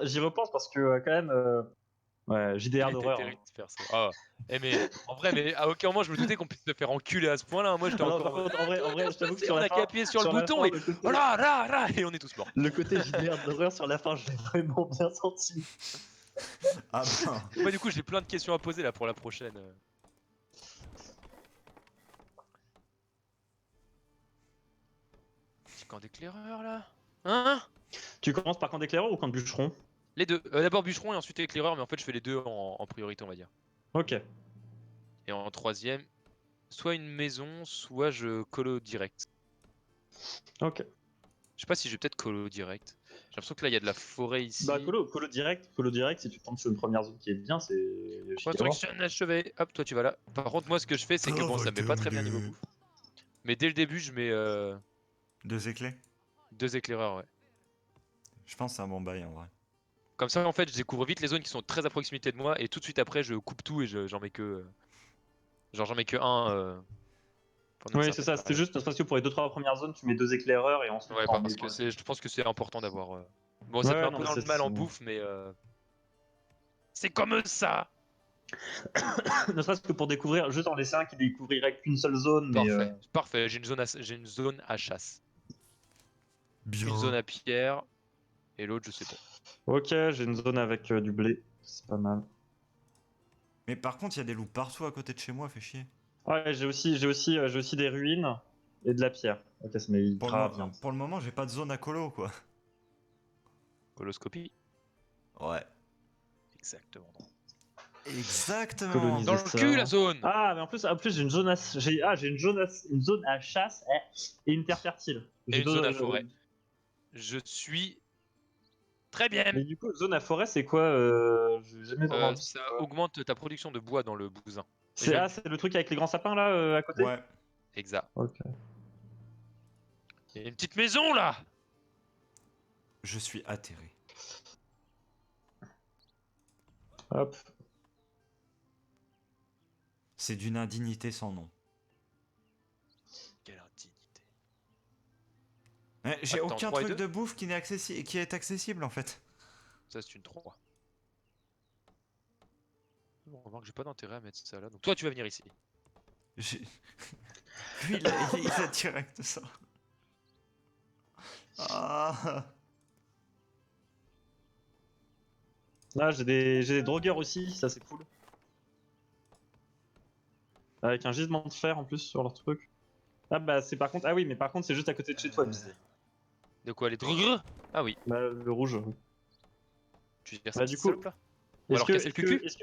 j'y repense parce que quand même, ouais, Il JDR était d'horreur. terrible ce perso. Ah, mais en vrai, mais à aucun moment je me doutais qu'on puisse se faire enculer à ce point-là. Moi j'étais Ah non, encore en par mode contre, tout va bien je se t'avoue que passer, on a qu'à appuyer sur le sur la bouton fin, et voilà, là, là, et on est tous morts. le côté JDR d'horreur sur la fin, je l'ai vraiment bien senti. Ah ben. Moi du coup j'ai plein de questions à poser là pour la prochaine. Petit camp d'éclaireur là. Hein? Tu commences par camp d'éclaireur ou camp de bûcheron? Les deux. D'abord bûcheron et ensuite éclaireur, mais en fait je fais les deux en priorité on va dire. Ok. Et en troisième, soit une maison, soit je colo direct. Ok. Je sais pas si je vais peut-être colo direct. J'ai l'impression que là il y a de la forêt Bah, ici. colo direct, si tu tombes sur une première zone qui est bien, c'est JDR. Construction achevée. Hop, toi tu vas là. Par contre, moi ce que je fais, c'est que bon, ça me met pas très bien niveau bouffe. Mais dès le début, je mets 2 éclairs. 2 éclaireurs, ouais. Je pense que c'est un bon bail en vrai. Comme ça, en fait, je découvre vite les zones qui sont très à proximité de moi et tout de suite après, je coupe tout et j'en mets que. Genre, j'en mets que un pendant une Oui, c'est certaine ça, c'était période. juste parce que pour les 2-3 premières zones, tu mets 2 éclaireurs et ensuite Ouais, t'en mets parce que pas. je pense que c'est important d'avoir. Bon, ça te met Ouais, un non, peu mais dans le mal en bouffe, mais c'est comme ça! ne serait-ce que pour découvrir, juste en laisser un qui découvrirait qu'une seule zone, mais Parfait, parfait. J'ai une zone à chasse. Une zone Bien. à pierre et l'autre, je sais pas. ok, j'ai une zone avec du blé, c'est pas mal. Mais par contre, il y a des loups partout à côté de chez moi, fait chier. Ouais, j'ai aussi des ruines et de la pierre. Ok, ça met grave bien. Pour le moment, j'ai pas de zone à colo, quoi. Coloscopie. Ouais. Exactement. Exactement. Dans Coloniser le cul, la ça. zone! Ah, mais en plus j'ai une zone une zone à chasse et une terre fertile. Et J'ai une zone à deux. forêt. Je suis très bien. Mais du coup, zone à forêt, c'est quoi j'ai jamais vraiment vu c'est Ça quoi. augmente ta production de bois dans le bousin. Et C'est c'est le truc avec les grands sapins là à côté. Ouais. Exact. Ok. Il y a une petite maison là! Je suis atterré. Hop. C'est d'une indignité sans nom. Quelle indignité. J'ai Attends, aucun 3 et truc 2? de bouffe qui est accessible en fait. Ça, c'est une 3. Bon, remarque, j'ai pas d'intérêt à mettre ça là. Donc toi, tu vas venir ici. J'ai- Lui, il a direct ça. Ah. Là, j'ai des drogueurs aussi, ça c'est cool. Avec un gisement de fer en plus sur leur truc. Ah bah c'est par contre ah oui mais par contre c'est juste à côté de chez toi visé. De quoi les drrrr? Ah oui. Bah le rouge. Tu veux dire ces Bah du petites coup salopes là? Ou alors casser le cucu? est-ce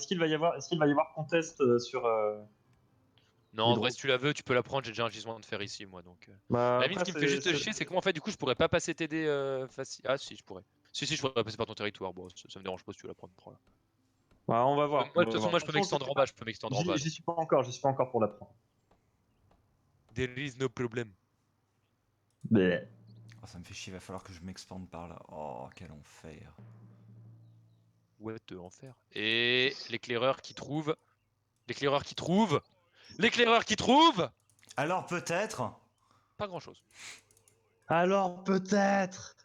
qu'il va y avoir contest sur Non, les en vrai, drogues. si tu la veux, tu peux la prendre. J'ai déjà un gisement de fer ici, moi. Donc, Bah à la limite, ce après qui me fait juste chier, c'est que moi, en fait, du coup, je pourrais pas passer t'aider facile. Ah, si, je pourrais. Si, je pourrais passer par ton territoire. Bon, ça me dérange pas si tu veux la prendre. Prends-la. bah, on va voir. Moi, On de va toute façon, voir. moi, De je toute peux façon, je m'extendre sais en pas. bas. Je peux m'extendre en bas. J'y Donc, suis pas encore, j'y suis pas encore pour la prendre. there is no problem. Mais Oh, ça me fait chier, va falloir que je m'expande par là. Oh, quel enfer. Ouais, en faire. Et l'éclaireur qui trouve. L'éclaireur qui trouve. L'éclaireur qui trouve. Alors peut-être. Pas grand chose. alors peut-être.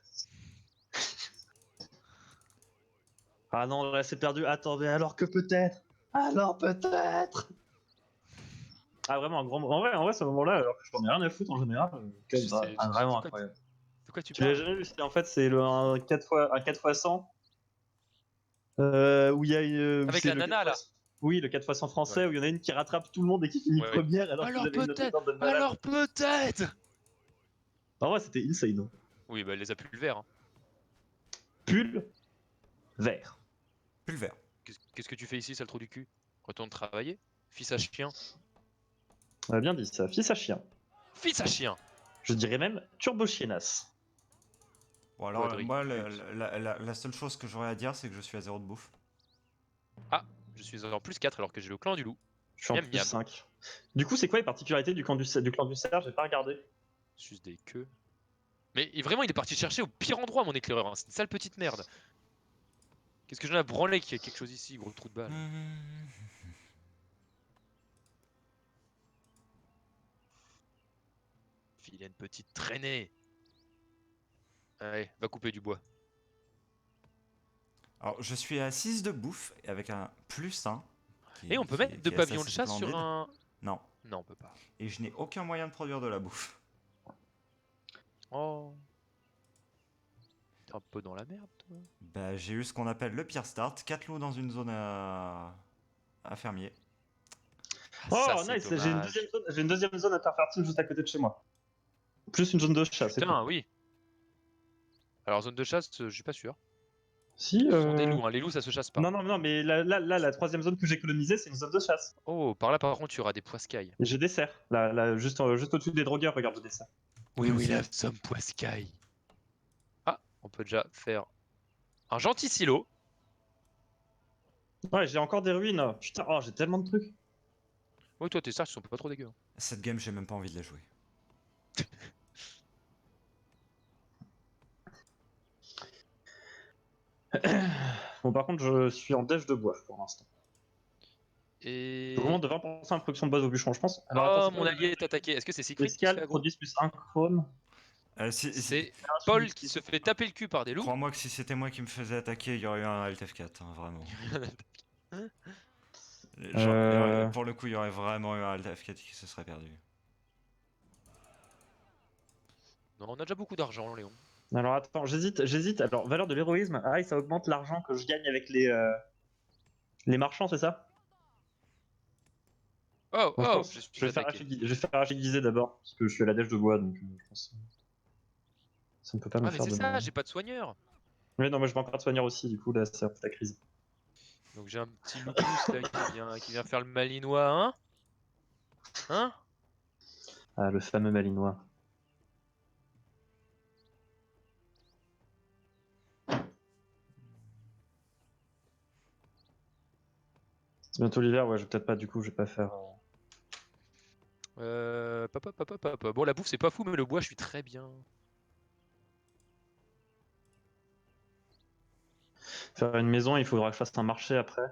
Ah non, là c'est perdu. Attends, mais alors que peut-être. Alors peut-être. Ah vraiment un grand en vrai ce moment-là alors que je t'en ai rien à foutre en général, vraiment incroyable. De quoi tu Tu l'as parles? jamais vu, en fait c'est un 4 fois 100 où il y a où Avec c'est la le 4 nana fois là. oui, le 4 fois 100 Ouais. français où il y en a une qui rattrape tout le monde et qui finit Ouais, ouais. première alors qu'ils Alors avaient une note de peut-être. temps de malade. Alors peut-être. En vrai, c'était insane. Oui, bah elle les a plus le vert. Hein. Pull vert. Pulvère. Qu'est-ce que tu fais ici, sale trou du cul? Retourne travailler. Fils à chien. On a bien dit ça, fils à chien. Fils à chien. Je dirais même turbo chiennasse. Bon alors Quadri. moi la seule chose que j'aurais à dire c'est que je suis à 0 de bouffe. Ah, je suis en plus 4 alors que j'ai le clan du loup. Je suis en Miam plus miam. 5. Du coup, c'est quoi les particularités du clan du cerf? J'ai pas regardé. Juste des queues. Mais vraiment, il est parti chercher au pire endroit, mon éclaireur. Hein. C'est une sale petite merde. Qu'est-ce que j'en ai à branler qu'il y a quelque chose ici, gros trou de balle. Vilaine petite traînée. Allez, va couper du bois. Alors, je suis à 6 de bouffe et avec un +1. Et on peut mettre 2 qui est pavillons de assez chasse sur splendide. un... Non. Non, on peut pas. Et je n'ai aucun moyen de produire de la bouffe. Oh. T'es un peu dans la merde, toi. Bah, j'ai eu ce qu'on appelle le pire start. 4 loups dans une zone à fermier. Ah, ça, Oh, c'est nice, dommage. j'ai une deuxième zone interfertile juste à côté de chez moi. Plus une zone de chasse, c'est tout. Putain, oui. Alors, zone de chasse, je suis pas sûr. Si, Ce sont des loups, hein. Les loups, ça se chasse pas. Non, mais la troisième zone que j'ai colonisée, c'est une zone de chasse. Oh, par là, par contre, tu auras des poiscailles. Et je desserre. Là, juste au-dessus des drogueurs, regarde, je desserre. Oui, Moi oui, aussi. la somme poiscaille. Ah, on peut déjà faire un gentil silo. Ouais, j'ai encore des ruines. Putain, oh, j'ai tellement de trucs. Oui, toi, tes stars, ils sont pas trop dégueux. Cette game, j'ai même pas envie de la jouer. Bon, par contre, je suis en dèche de bois pour l'instant. Je Et... augmente de 20% la production de base au bûcheron, je pense. Alors attends, Oh, c'est mon quoi allié est attaqué. Est-ce que c'est Siegfried qui se fait Escale, aggro? produit plus 1 chrome. Si, C'est Paul qui se fait taper le cul par des loups. crois-moi que si c'était moi qui me faisais attaquer, il y aurait eu un Alt F4, hein, vraiment. Genre, pour le coup, il y aurait vraiment eu un Alt F4 qui se serait perdu. Non, on a déjà beaucoup d'argent, Léon. Alors attends, j'hésite. Alors, valeur de l'héroïsme. Ah, ça augmente l'argent que je gagne avec les marchands, c'est ça? Oh, Bon, je oh, pense je que suis attaqué. je vais faire agiliser d'abord, parce que je suis à la dèche de bois, donc je pense que ça ne peut pas me Ah, mais faire c'est de ça, mal. j'ai pas de soigneur. Oui, non, moi je vais encore te soigner aussi, du coup, là, c'est un peu la crise. Donc j'ai un petit loupus là qui vient faire le malinois, hein? Hein? Ah, le fameux malinois. C'est bientôt l'hiver, ouais, je vais peut-être pas, du coup, je vais pas faire. Bon, la bouffe, c'est pas fou, mais le bois, je suis très bien. Faire une maison, il faudra que je fasse un marché après.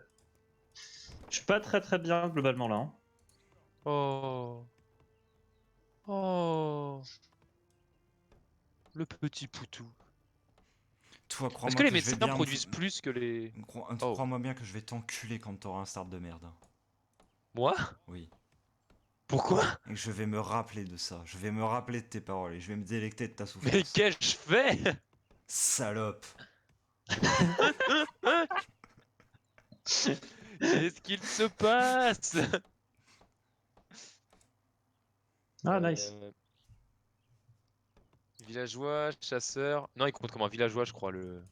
Je suis pas très bien globalement là, hein. Oh. Oh. Le petit poutou. Toi, Est-ce que crois-moi les que je vais médecins bien produisent plus que les... Oh. Crois-moi bien que je vais t'enculer quand t'auras un start de merde. Moi? Oui. Pourquoi? Et que je vais me rappeler de ça. Je vais me rappeler de tes paroles et je vais me délecter de ta Mais souffrance. qu'ai-je fait? Salope. Qu'est-ce qu'il se passe? Ah, nice. Villageois, chasseur... Non, il compte comme un villageois, je crois, le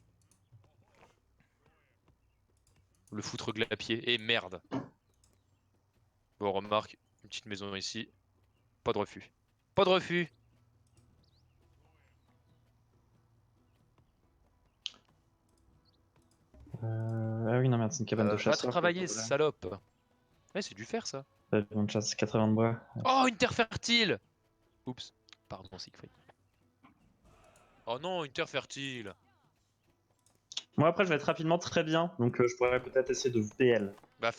foutre glapier. Et merde. Bon, remarque, une petite maison ici. Pas de refus. Pas de refus. Ah oui, non, merde, c'est une cabane de Va chasseurs. Quoi, travailler, salope. Ouais, c'est du fer, ça. cabane de chasse, 80 de bois. Oh, une terre fertile. Oups. Pardon, Siegfried. Oh non, une terre fertile. Moi, après, je vais être rapidement très bien, donc je pourrais peut-être essayer de VPL. Bah,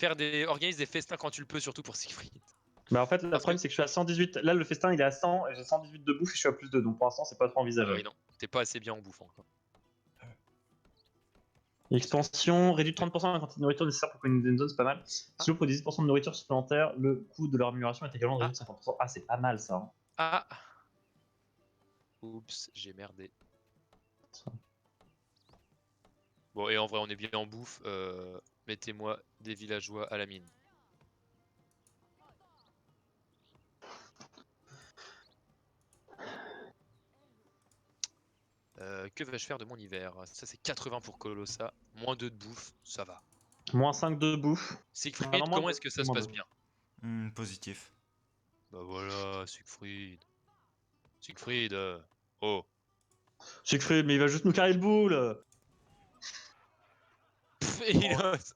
organise des festins quand tu le peux, surtout pour Siegfried. Bah, en fait, le Parce que... problème, c'est que je suis à 118. Là, le festin, il est à 100, et j'ai 118 de bouffe, et je suis à plus 2, donc pour l'instant, c'est pas trop Ah oui, envisageable. non. T'es pas assez bien en bouffant, quoi. Expansion, réduit de 30% la quantité de nourriture nécessaire pour coloniser une zone, c'est pas mal. Si l'eau produit 10% de nourriture supplémentaire, le coût de leur amélioration est également réduit de 50%. Ah, c'est pas mal ça, hein. Ah. Oups, j'ai merdé. Bon, et en vrai, on est bien en bouffe. Mettez-moi des villageois à la mine. Que vais-je faire de mon hiver? Ça, c'est 80 pour Colossa. Moins 2 de bouffe, ça va. Moins 5 de bouffe. Ah Siegfried, non, moins comment 2. est-ce que ça se Moins passe 2. bien? Positif. Bah voilà, Siegfried. Siegfried, oh. Siegfried, mais il va juste nous carrer le boule. Pff, il ose.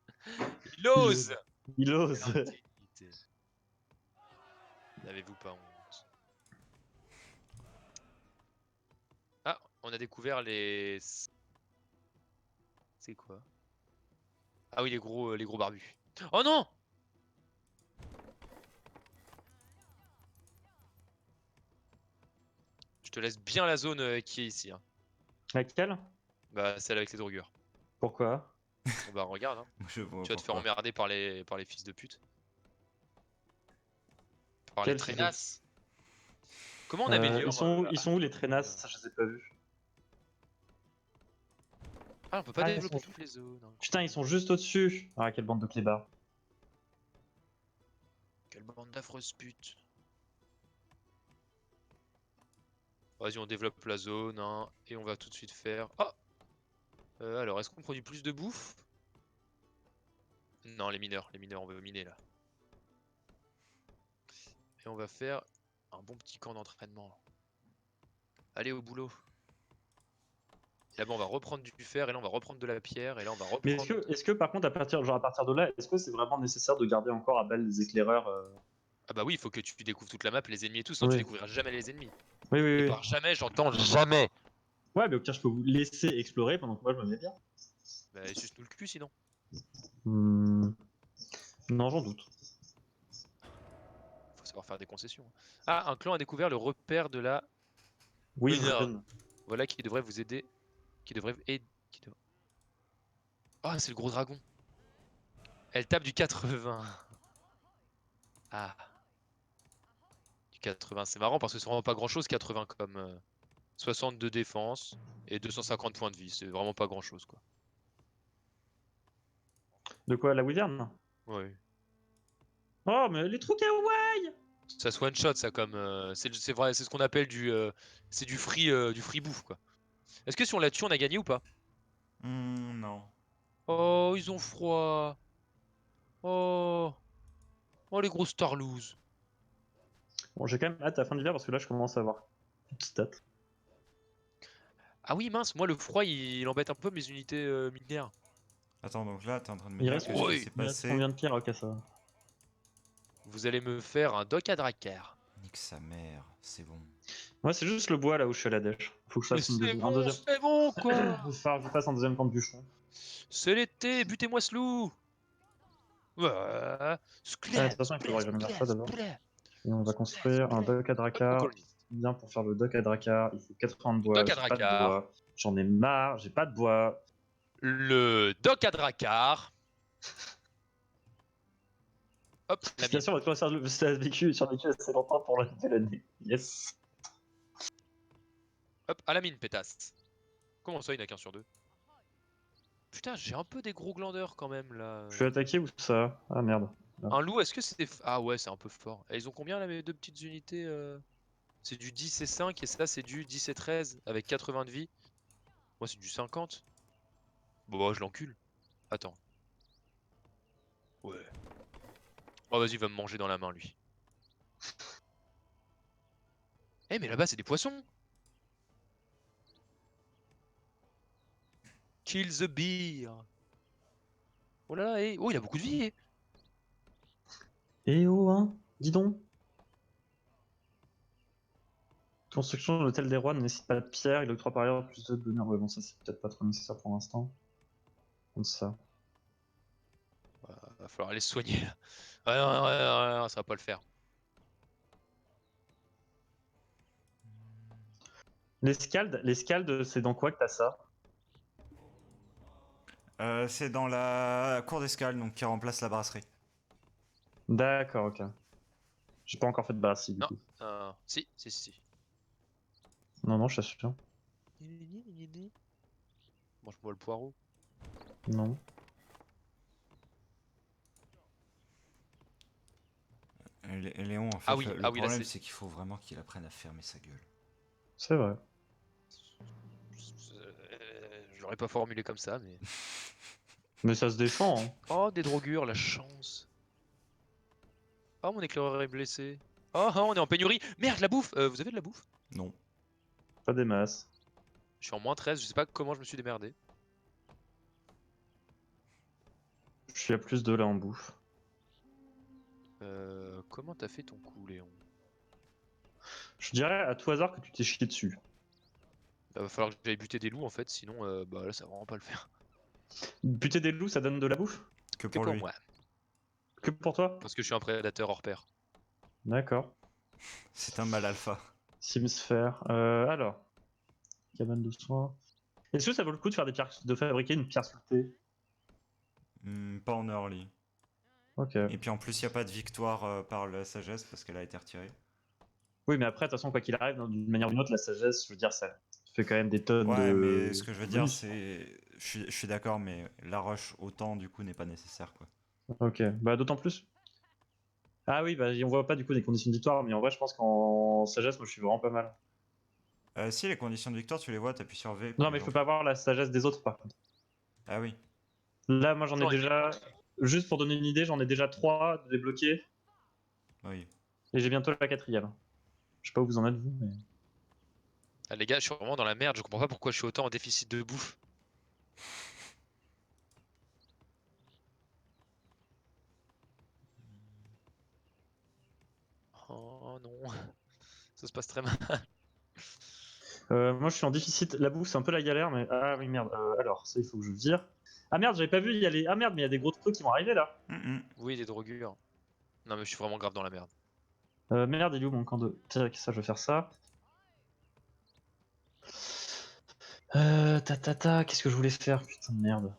Il Il ose. ose. Il ose. Quelle indignité. N'avez-vous pas honte? Ah, on a découvert les... C'est quoi? Ah oui, les gros barbus. Oh non! Je te laisse bien la zone qui est ici, hein. Laquelle? Bah, celle avec les augures. Pourquoi? Bah regarde, hein. Je vois Tu vas te faire pourquoi. emmerder par les fils de pute. Par les Quel fils de... traînasses. Comment on améliore ils sont où les traînasses? Ça, je les ai pas vus. Ah, on peut pas Ah, ils développer sont... toutes les zones. Putain, ils sont juste au-dessus. Ah, quelle bande de clébards. Quelle bande d'affreuses putes. Vas-y, on développe la zone, hein, et on va tout de suite faire... Ah alors, est-ce qu'on produit plus de bouffe? Non, les mineurs, on veut miner là. Et on va faire un bon petit camp d'entraînement. Allez au boulot. Et là-bas, on va reprendre du fer, et là, on va reprendre de la pierre, et là, on va Mais reprendre... est-ce que par contre, à partir de là, est-ce que c'est vraiment nécessaire de garder encore à balle les éclaireurs Ah bah oui, il faut que tu découvres toute la map, les ennemis et tout, sinon tu Oui, découvriras jamais les ennemis. oui, Et oui. par jamais, j'entends jamais. Ouais, mais au pire, je peux vous laisser explorer pendant que moi je me mets bien. Bah, suce-nous le cul sinon. Hmm. Non, j'en doute. Faut savoir faire des concessions. Ah, un clan a découvert le repère de la Wyvern. Wyvern. Voilà qui devrait vous aider. Qui devrait aider. Ah, c'est le gros dragon. Elle tape du 80. Ah, du 80. C'est marrant parce que c'est vraiment pas grand chose 80 comme 62 défense et 250 points de vie. C'est vraiment pas grand chose quoi. De quoi, la Wyvern? Ouais. Oh, mais elle est trop kawaii! Ça se one shot ça comme. C'est vrai, c'est ce qu'on appelle du. C'est du free bouffe quoi. Est-ce que si on la tue, on a gagné ou pas? Non. Oh, ils ont froid. Oh, oh les gros Starloos. Bon, j'ai quand même hâte à la fin d'hiver parce que là, je commence à avoir une petite stats. Ah oui, mince, moi le froid il embête un peu mes unités minières. Attends, donc là, t'es en train de me Il dire reste, que ce qui Oui. s'est il reste passé. combien de pierres? Ok, ça va. Vous allez me faire un dock à Drakkar. Nique sa mère, c'est bon. Moi, c'est juste le bois là où je suis à la dèche. Faut que je Mais fasse un deuxième. c'est bon quoi. Faut que je fasse un deuxième camp de bûcheron. C'est l'été, butez-moi ce loup. Ouais. De toute façon, il faudra que j'améliore ça d'abord. Et on va construire un dock à Hop, mon Drakkar. coloniste. Bien, pour faire le dock à Drakkar, il faut 80 de bois. Dock à J'ai pas de Drakkar. bois. J'en ai marre, j'ai pas de bois. Le dock à Drakkar. Hop, la Bien mine. sûr, votre concert a survécu assez longtemps pour la nouvelle année. Yes. Hop, à la mine, pétasse. Comment ça, il n'a qu'un sur deux? Putain, j'ai un peu des gros glandeurs quand même là. Je suis attaqué ou ça? Ah merde. Un loup, est-ce que c'est... Ah ouais, c'est un peu fort. Et ils ont combien là, mes deux petites unités C'est du 10 et 5 et ça c'est du 10 et 13 avec 80 de vie. Moi c'est du 50. Bon bah je l'encule. Attends. Ouais. Oh vas-y, il va me manger dans la main lui. Eh mais là-bas c'est des poissons. Kill the beer. Oh là là, oh il a beaucoup de vie. Eh oh, hein? Dis donc. Construction de l'hôtel des rois ne nécessite pas de pierre, il octroie par ailleurs plus de bonheur. Ouais, bon, ça c'est peut-être pas trop nécessaire pour l'instant. Comme ça. Va falloir aller se soigner là. Ouais, ça va pas le faire. Les scaldes, c'est dans quoi que t'as ça? C'est dans la cour d'escale, donc qui remplace la brasserie. D'accord, ok. J'ai pas encore fait de barassi du Non. coup. Si. Non, non, je t'assure. Mange-moi le poireau. Non. Léon, en fait, Ah oui, le là problème, c'est... c'est qu'il faut vraiment qu'il apprenne à fermer sa gueule. C'est vrai. Je l'aurais pas formulé comme ça, mais... Mais ça se défend, hein. Oh, des droguures, la chance. Oh, mon éclaireur est blessé. Oh, oh, on est en pénurie. Merde, la bouffe. Vous avez de la bouffe? Non. Pas des masses. Je suis en moins 13, je sais pas comment je me suis démerdé. Je suis à plus de là en bouffe. Comment t'as fait ton coup, Léon? Je dirais à tout hasard que tu t'es chié dessus. Bah, va falloir que j'aille buter des loups en fait, sinon bah là ça va vraiment pas le faire. Buter des loups, ça donne de la bouffe? Que Que pour pour lui. moi, Que pour toi? parce que je suis un prédateur hors pair. D'accord. C'est un mal alpha. Simsphère. Alors. Cabane de soins. Est-ce que ça vaut le coup de faire des pierres, de fabriquer une pierre sculptée? Pas en early. Ok. Et puis en plus, il n'y a pas de victoire par la sagesse parce qu'elle a été retirée. Oui, mais après, de toute façon, quoi qu'il arrive, d'une manière ou d'une autre, la sagesse, je veux dire, ça fait quand même des tonnes Ouais, mais ce de que je veux dire, bonus. c'est. Je suis d'accord, mais la rush autant du coup n'est pas nécessaire quoi. Ok, bah d'autant plus. Ah oui, bah on voit pas du coup les conditions de victoire, mais en vrai, je pense qu'en sagesse, moi, je suis vraiment pas mal. Si les conditions de victoire, tu les vois, t'appuies sur V par Non, mais je peux exemple. pas voir la sagesse des autres, par contre. Ah oui. Là, moi, j'en ai Non, déjà. Juste pour donner une idée, j'en ai déjà 3 débloqués Oui. et j'ai bientôt la 4ème. Je sais pas où vous en êtes, vous, mais. Ah, les gars, je suis vraiment dans la merde. Je comprends pas pourquoi je suis autant en déficit de bouffe. Oh non, ça se passe très mal. Moi, je suis en déficit. La bouffe, c'est un peu la galère, mais. Ah oui, merde. Alors, ça, il faut que je vire. Ah merde, j'avais pas vu, il y a les. Ah merde, mais il y a des gros trucs qui vont arriver là. Oui, des droguures. Non, mais je suis vraiment grave dans la merde. Merde, il est où mon camp de. Tac, ça, je vais faire ça. Qu'est-ce que je voulais faire? Putain de merde.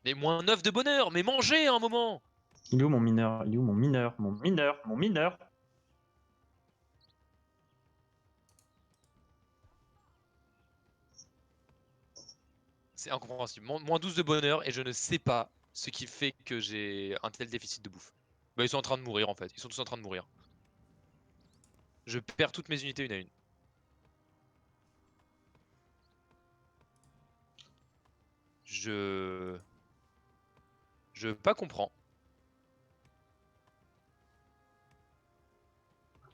Mais moins 9 de bonheur, mais mangez à un moment! Il est où mon mineur? Il est où mon mineur? Mon mineur? Mon mineur? C'est incompréhensible. Moins 12 de bonheur et je ne sais pas ce qui fait que j'ai un tel déficit de bouffe. Bah, ils sont en train de mourir en fait. Ils sont tous en train de mourir. Je perds toutes mes unités une à une. Je. Je pas comprends.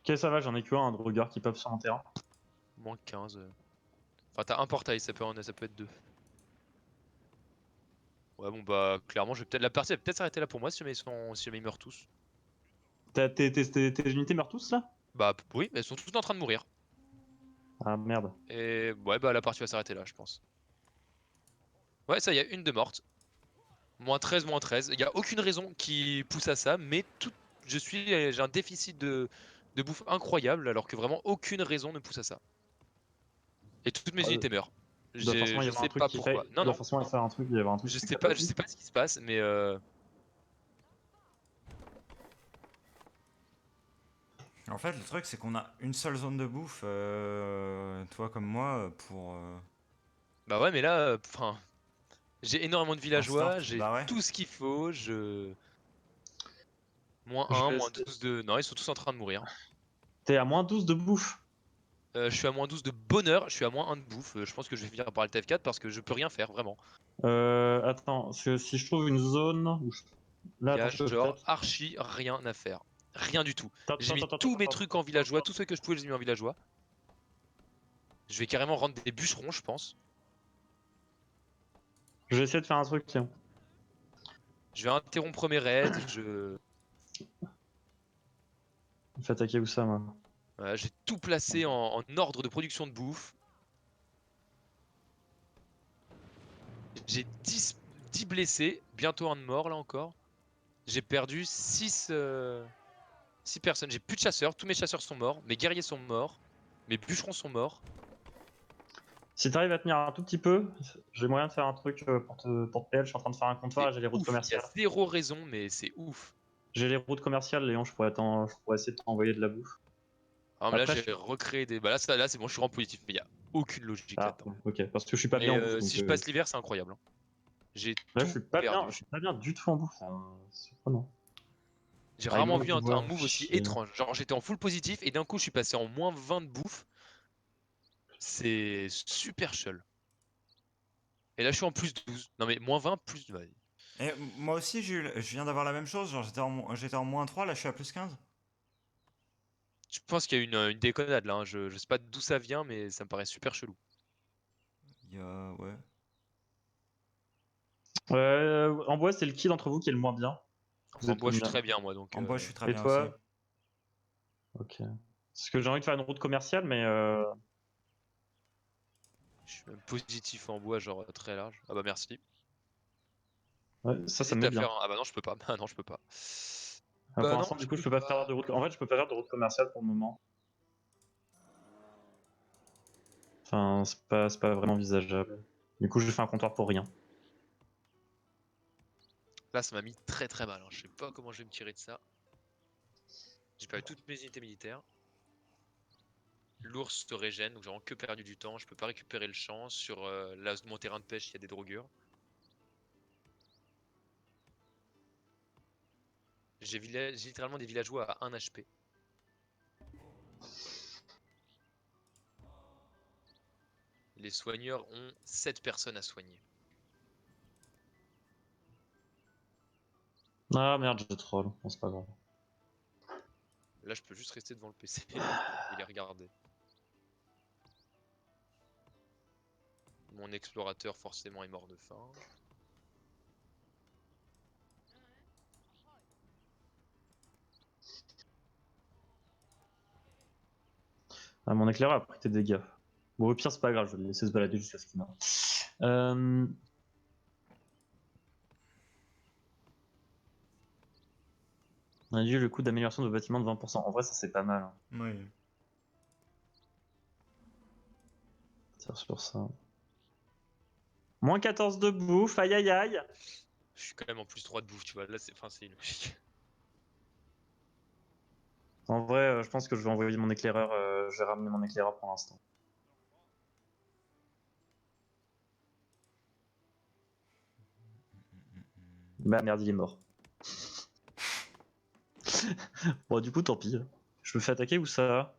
Ok, ça va, j'en ai que un drogueur qui pop sur mon terrain. Moins 15. Enfin, t'as un portail, ça peut être deux. Ouais, bon, bah, clairement, je vais peut-être. La partie va peut-être s'arrêter là pour moi si jamais si jamais ils meurent tous. Tes unités meurent tous là? Bah, oui, mais ils sont tous en train de mourir. Ah merde. Et ouais, bah, la partie va s'arrêter là, je pense. Ouais, ça y est, une de morte. Moins 13, moins 13. Il n'y a aucune raison qui pousse à ça, mais j'ai un déficit de bouffe incroyable, alors que vraiment aucune raison ne pousse à ça. Et toutes mes unités meurent. Il doit forcément y Je avoir un sais truc pas qui fait. pourquoi. Il Non, doit non, forcément y faire un truc, il y avoir un truc qui fait que ça je pop. sais pas ce qui se passe, mais En fait, le truc, c'est qu'on a une seule zone de bouffe, toi comme moi, pour bah ouais, mais là, enfin, j'ai énormément de un villageois, start. j'ai Bah ouais. tout ce qu'il faut, je. Moins Je 1, vais moins essayer- 12 de. Non, ils sont tous en train de mourir. T'es à moins 12 de bouffe. Je suis à moins 12 de bonheur, je suis à moins 1 de bouffe. Je pense que je vais finir par le TF4 parce que je peux rien faire, vraiment. Attends, parce que si je trouve une zone Il là, y attends, a je peux genre peut-être. archi rien à faire. Rien du tout. J'ai Attends, mis attends, attends, tous mes attends, trucs attends, en attends, villageois, attends. tous ceux que je pouvais, je les ai mis en villageois. Je vais carrément rendre des bûcherons, je pense. Je vais essayer de faire un truc, tiens. Je vais interrompre mes raids. Je. Je vais attaquer où ça, moi? Voilà, j'ai tout placé en ordre de production de bouffe. J'ai 10 blessés, bientôt un de mort là encore. J'ai perdu 6 personnes. J'ai plus de chasseurs, tous mes chasseurs sont morts, mes guerriers sont morts, mes bûcherons sont morts. Si t'arrives à tenir un tout petit peu, j'ai moyen de faire un truc pour te PL. Je suis en train de faire un comptoir C'est et j'ai les routes ouf, il y a commerciales. zéro raison, mais c'est ouf. J'ai les routes commerciales, Léon, je pourrais essayer de t'envoyer de la bouffe. Alors là, Après, j'ai recréé des. Bah là c'est bon, je suis en positif, mais il y a aucune logique ah, là-dedans. bon, ok, parce que je suis pas bien Mais en bouffe, si donc je passe l'hiver, c'est incroyable, hein. J'ai là, tout je perdu. suis pas bien du tout en bouffe, c'est surprenant. J'ai rarement Rigot vu du un bois, move aussi chier. étrange. Genre, j'étais en full positif et d'un coup, je suis passé en moins 20 de bouffe. C'est super chul. Et là, je suis en plus 12. Non, mais moins 20, plus. Ouais. Et moi aussi, je viens d'avoir la même chose. Genre, j'étais en moins 3, là, je suis à plus 15. Je pense qu'il y a une déconnade là, hein. Je sais pas d'où ça vient, mais ça me paraît super chelou. Il y a. Ouais. En bois, c'est le qui d'entre vous qui est le moins bien? Vous En êtes bois, je suis combien? très bien, moi, donc. En bois, je suis très Et bien aussi. toi? Ok. Parce que j'ai envie de faire une route commerciale, mais Je suis même positif en bois, genre très large. Ah bah merci. ouais, ça me J'hésite met à bien. faire un. Ah bah non, je peux pas. Ah non, je peux pas. Pour Bah non, l'instant, du je coup, je peux peux pas faire pas. de route. En fait, je peux pas faire de route commerciale pour le moment. Enfin, c'est pas vraiment envisageable. Du coup, je fais un comptoir pour rien. Là, ça m'a mis très très mal. Hein. Je sais pas comment je vais me tirer de ça. J'ai perdu toutes mes unités militaires. L'ours se régène, donc j'ai vraiment que perdu du temps. Je peux pas récupérer le champ. Sur mon terrain de pêche, il y a des drogueurs. J'ai littéralement des villageois à 1 HP. Les soigneurs ont 7 personnes à soigner. Ah merde, je troll. Bon, c'est pas grave. Là, je peux juste rester devant le PC et les regarder. Mon explorateur, forcément, est mort de faim. Ah, mon éclaireur a pris tes dégâts. Bon, au pire, c'est pas grave, je vais le laisser se balader jusqu'à ce qu'il meure. On a dit le coût d'amélioration de bâtiment de 20%. En vrai, ça c'est pas mal. Hein. Oui. Tire sur ça. Moins 14 de bouffe, aïe aïe aïe. Je suis quand même en plus 3 de bouffe, tu vois. Là, c'est illogique. En vrai, je pense que je vais envoyer mon éclaireur. Je vais ramener mon éclaireur pour l'instant. Bah merde, il est mort. Bon, du coup, tant pis. Je me fais attaquer ou ça?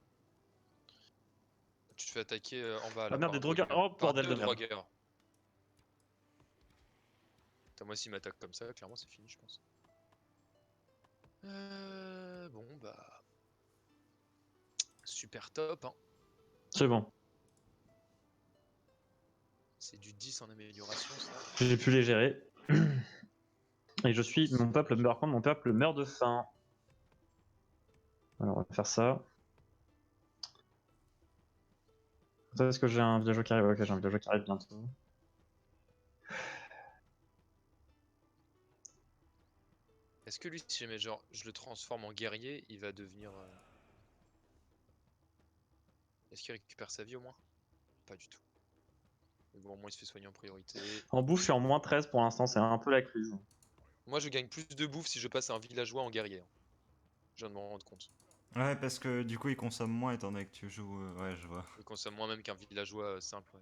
Tu te fais attaquer en bas là Ah merde, par des un drogueurs. drogueur. Oh, Par bordel de 2 merde. drogueurs. Putain, moi, s'il m'attaque comme ça, clairement, c'est fini, je pense. Bon, bah. Super top, hein. C'est bon. C'est du 10 en amélioration, ça. J'ai pu les gérer. Et je suis. Mon peuple meurt. Par contre, mon peuple meurt de faim. Alors, on va faire ça. Est-ce que j'ai un villageois qui arrive? Ok, j'ai un villageois qui arrive bientôt. Est-ce que lui, si jamais genre je le transforme en guerrier, il va devenir. Est-ce qu'il récupère sa vie au moins? Pas du tout. Mais bon, au moins il se fait soigner en priorité. En bouffe, je suis en moins 13 pour l'instant, c'est un peu la crise. Moi, je gagne plus de bouffe si je passe un villageois en guerrier. Hein. Je viens de m'en rendre compte. Ouais, parce que du coup, il consomme moins étant donné que tu joues. Ouais, je vois. Il consomme moins même qu'un villageois simple. Ouais.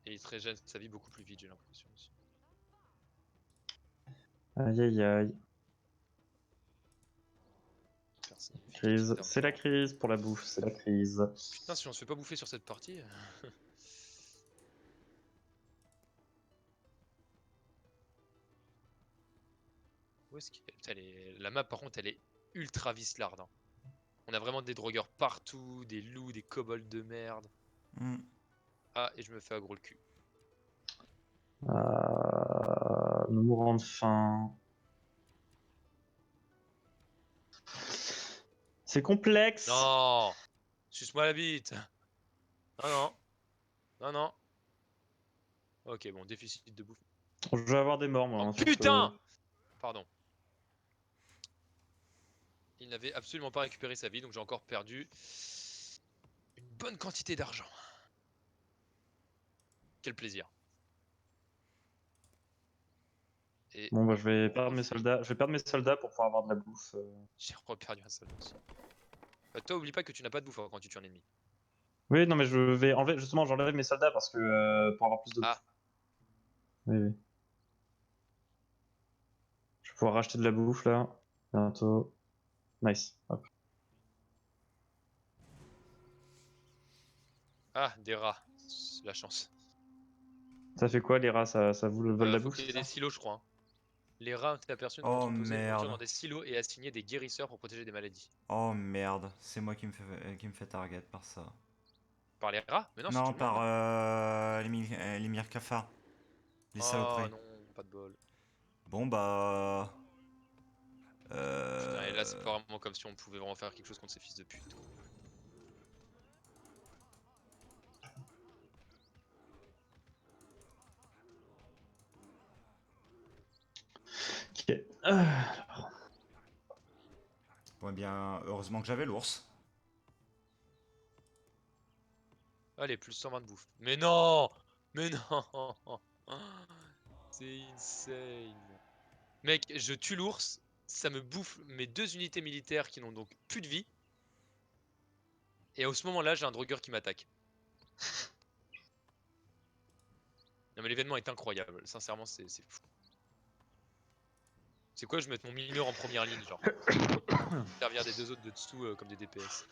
Et il se régène sa vie beaucoup plus vite, j'ai l'impression aussi. Aïe aïe aïe. Personne Crise. efficacité C'est la encore. crise pour la bouffe, c'est la crise. Putain, si on se fait pas bouffer sur cette partie. Où est-ce qu'il est Putain, la map, par contre, elle est ultra vislarde. Hein. On a vraiment des drogueurs partout, des loups, des kobolds de merde. Hmm. Ah, et je me fais aggro le cul. Nous mourons de faim. C'est complexe. Non! Suce-moi la bite! Non, non. Non, non. Ok, bon, déficit de bouffe. Je vais avoir des morts moi Oh hein, sur ce. putain! Pardon. Il n'avait absolument pas récupéré sa vie, donc j'ai encore perdu une bonne quantité d'argent. Quel plaisir. Et Bon bah je vais on perdre mes profite. soldats. Je vais perdre mes soldats pour pouvoir avoir de la bouffe. J'ai reperdu un soldat aussi. Toi, oublie pas que tu n'as pas de bouffe hein, quand tu tues un ennemi. Oui non mais je vais enlever justement j'enlève mes soldats parce que pour avoir plus de bouffe. Ah, Oui, oui. Je vais pouvoir racheter de la bouffe là. Bientôt. Nice. Hop. ah, des rats. C'est la chance. Ça fait quoi les rats? Ça vous le vole la Faut bouffe, qu'il y c'est ait des ça? silos, je crois. Hein. Les rats ont été aperçus Oh d'entreposer une nourriture merde. dans des silos et assigner des guérisseurs pour protéger des maladies. Oh merde. C'est moi qui me fait target par ça. Par les rats? Mais non, c'est Non, tout le monde. par les Mir cafards. Les Oh saloperies. non, pas de bol. Bon bah. Putain, et là, c'est Euh... pas vraiment comme si on pouvait vraiment faire quelque chose contre ces fils de pute. Quoi. Ok. Ouais, bien, heureusement que j'avais l'ours. Allez, plus 120 de bouffe. Mais non! Mais non! C'est insane. Mec, je tue l'ours, ça me bouffe mes 2 unités militaires qui n'ont donc plus de vie. Et à ce moment-là, j'ai un drogueur qui m'attaque. Non mais l'événement est incroyable, sincèrement c'est fou. C'est quoi, je vais mettre mon mineur en première ligne, genre. Servir des 2 autres de dessous comme des DPS.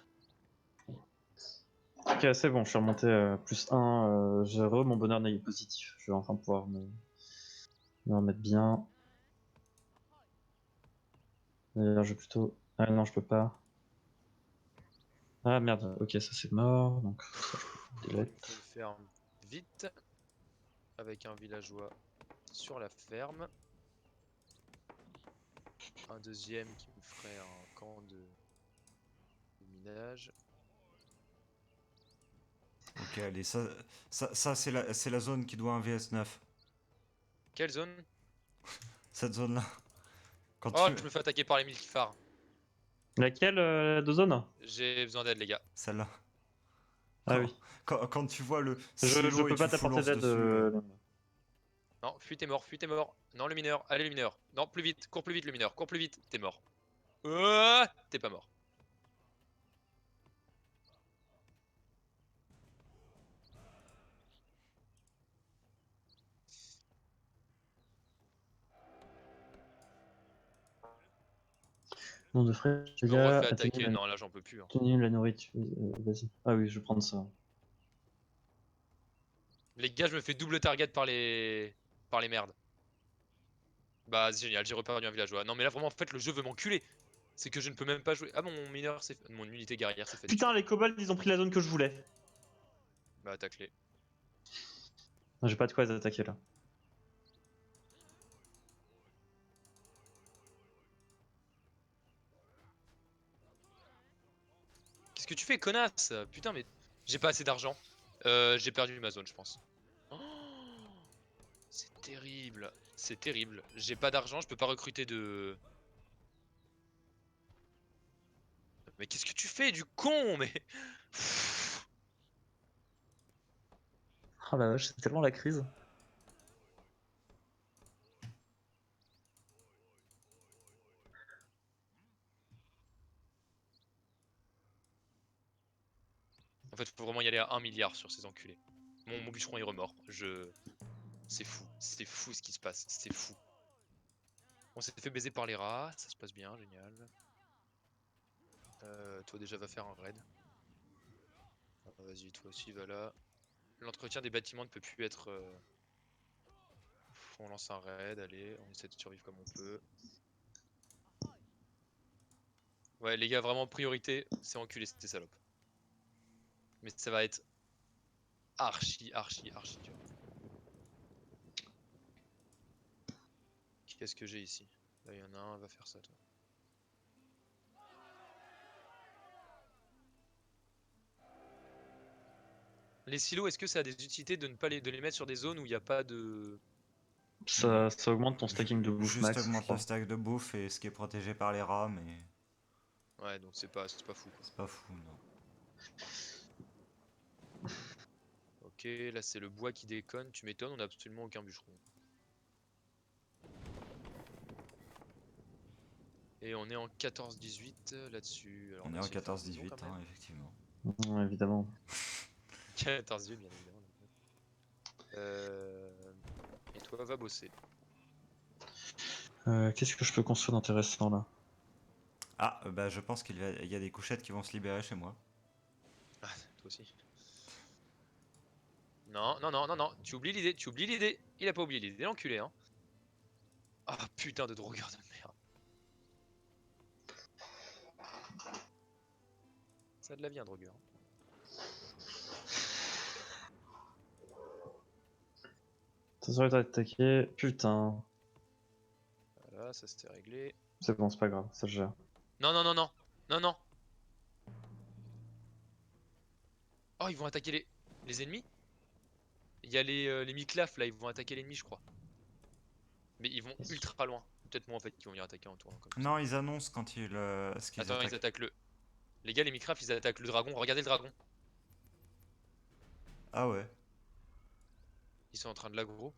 Ok, c'est bon, je suis remonté plus 1. J'ai mon bonheur négatif positif. Je vais enfin pouvoir me remettre bien. D'ailleurs, je vais plutôt. Ah non, je peux pas. Ah merde, ok, ça c'est mort. Donc, ça, je peux Je delete. le faire vite. Avec un villageois sur la ferme. Un deuxième qui me ferait un camp de minage. Ok, allez, ça c'est la zone qui doit un VS9. Quelle zone? Cette zone-là. Quand Oh, tu... je me fais attaquer par les milkifars. Laquelle de zone? J'ai besoin d'aide, les gars. Celle-là. Ah Quand, oui. quand tu vois le Je silo et peux pas tu fous t'apporter l'ours d'aide. dessus. Non, fuis, t'es mort, fuis, t'es mort. Non, le mineur, allez, le mineur. Non, plus vite, cours plus vite, le mineur, cours plus vite, t'es mort. T'es pas mort. Nom de frère, Je me refais attaquer. Non, là, j'en peux plus. Hein. Tenez la nourriture. Vas-y. Ah oui, je vais prendre ça. Les gars, je me fais double target par les merdes. Bah, c'est génial, j'ai reperdu un villageois. Non, mais là, vraiment, en fait, le jeu veut m'enculer. C'est que je ne peux même pas jouer. Ah, mon mineur, mon unité guerrière s'est fait Putain, tuer. les kobolds, ils ont pris la zone que je voulais. Bah, attaque-les. J'ai pas de quoi les attaquer là. Qu'est-ce que tu fais, connasse? Putain, mais j'ai pas assez d'argent. J'ai perdu ma zone, je pense. Oh, c'est terrible. C'est terrible. J'ai pas d'argent, je peux pas recruter de. Mais qu'est-ce que tu fais, du con? Mais. Oh la vache, c'est tellement la crise. En fait, faut vraiment y aller à 1 milliard sur ces enculés. Mon bûcheron est remords. C'est fou ce qui se passe. C'est fou. On s'est fait baiser par les rats, ça se passe bien, génial. Toi déjà va faire un raid. Vas-y, toi aussi va là. L'entretien des bâtiments ne peut plus être... On lance un raid, allez, on essaie de survivre comme on peut. Ouais les gars, vraiment priorité, c'est enculer ces salopes. Mais ça va être archi dur. Qu'est-ce que j'ai ici? Là il y en a un, va faire ça toi. Les silos, est-ce que ça a des utilités de ne pas de les mettre sur des zones où il n'y a pas de... Ça augmente ton stacking de bouffe Juste max. je augmente crois. le stack de bouffe et ce qui est protégé par les rats, mais Ouais, donc c'est pas fou quoi. c'est pas fou, non. Ok, là c'est le bois qui déconne, tu m'étonnes, on a absolument aucun bûcheron. Et on est en 14-18 là-dessus. On est en 14-18, hein, effectivement. Ouais, évidemment. 14-18 bien évidemment. Et toi va bosser. Qu'est-ce que je peux construire d'intéressant là? Ah, bah je pense qu'il y a des couchettes qui vont se libérer chez moi. Ah, toi aussi. Non, tu oublies l'idée, Il a pas oublié l'idée, l'enculé, hein. Ah putain de drogueur de merde. Ça a de la vie un drogueur. Ça serait attaqué. Putain. Voilà, ça c'était réglé. C'est bon, c'est pas grave, ça se gère. Non. Oh, ils vont attaquer les ennemis. Il y a les Miclaf là, ils vont attaquer l'ennemi, je crois. Mais ils vont ultra loin. Peut-être moi en fait qui vont venir attaquer en tournant comme ça. Non, ils annoncent quand ils, ce qu'ils Attends, attaquent. ils attaquent le. Les gars, les Miclaf ils attaquent le dragon. Regardez le dragon. Ah ouais. Ils sont en train de l'aggro.